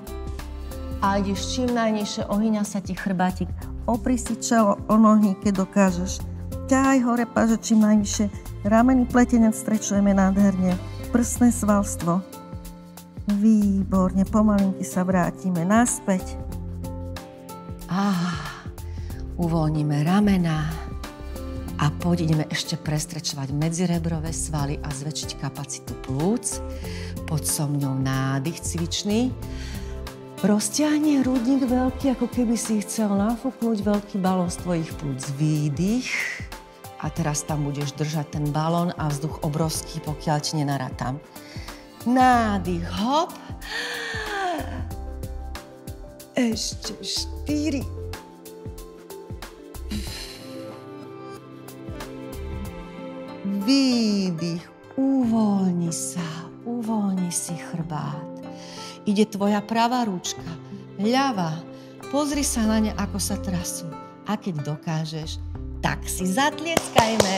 a ideš čím najnižšie, ohýňa sa ti chrbátik, opri si čelo o nohy, keď dokážeš. Ťahaj hore páže čím najvyššie, ramenný pletenec strečujeme nádherne, prsné svalstvo. Výborne, pomalinky sa vrátime naspäť. Uvoľníme ramená a ideme ešte prestrečovať medzirebrové svaly a zväčšiť kapacitu plúc. Poď so mňou nádych cvičný. Rozťahni hrudník veľký, ako keby si chcel nafúknuť veľký balón z tvojich plúc. Výdych. A teraz tam budeš držať ten balón a vzduch obrovský, pokiaľ ti nenarátam. Nádych, hop. Ešte 4. Výdych, uvoľni si chrbát. Ide tvoja pravá ručka, ľavá. Pozri sa na ne, ako sa trasú. A keď dokážeš, tak si zatlieskajme.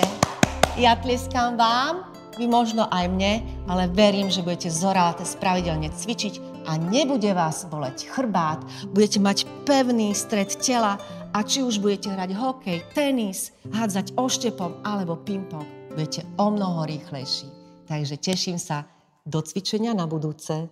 Ja tlieskam vám, vy možno aj mne, ale verím, že budete Zorates pravidelne cvičiť a nebude vás boleť chrbát. Budete mať pevný stred tela a či už budete hrať hokej, tenis, hádzať oštepom alebo ping-pong, budete o mnoho rýchlejší. Takže teším sa do cvičenia na budúce.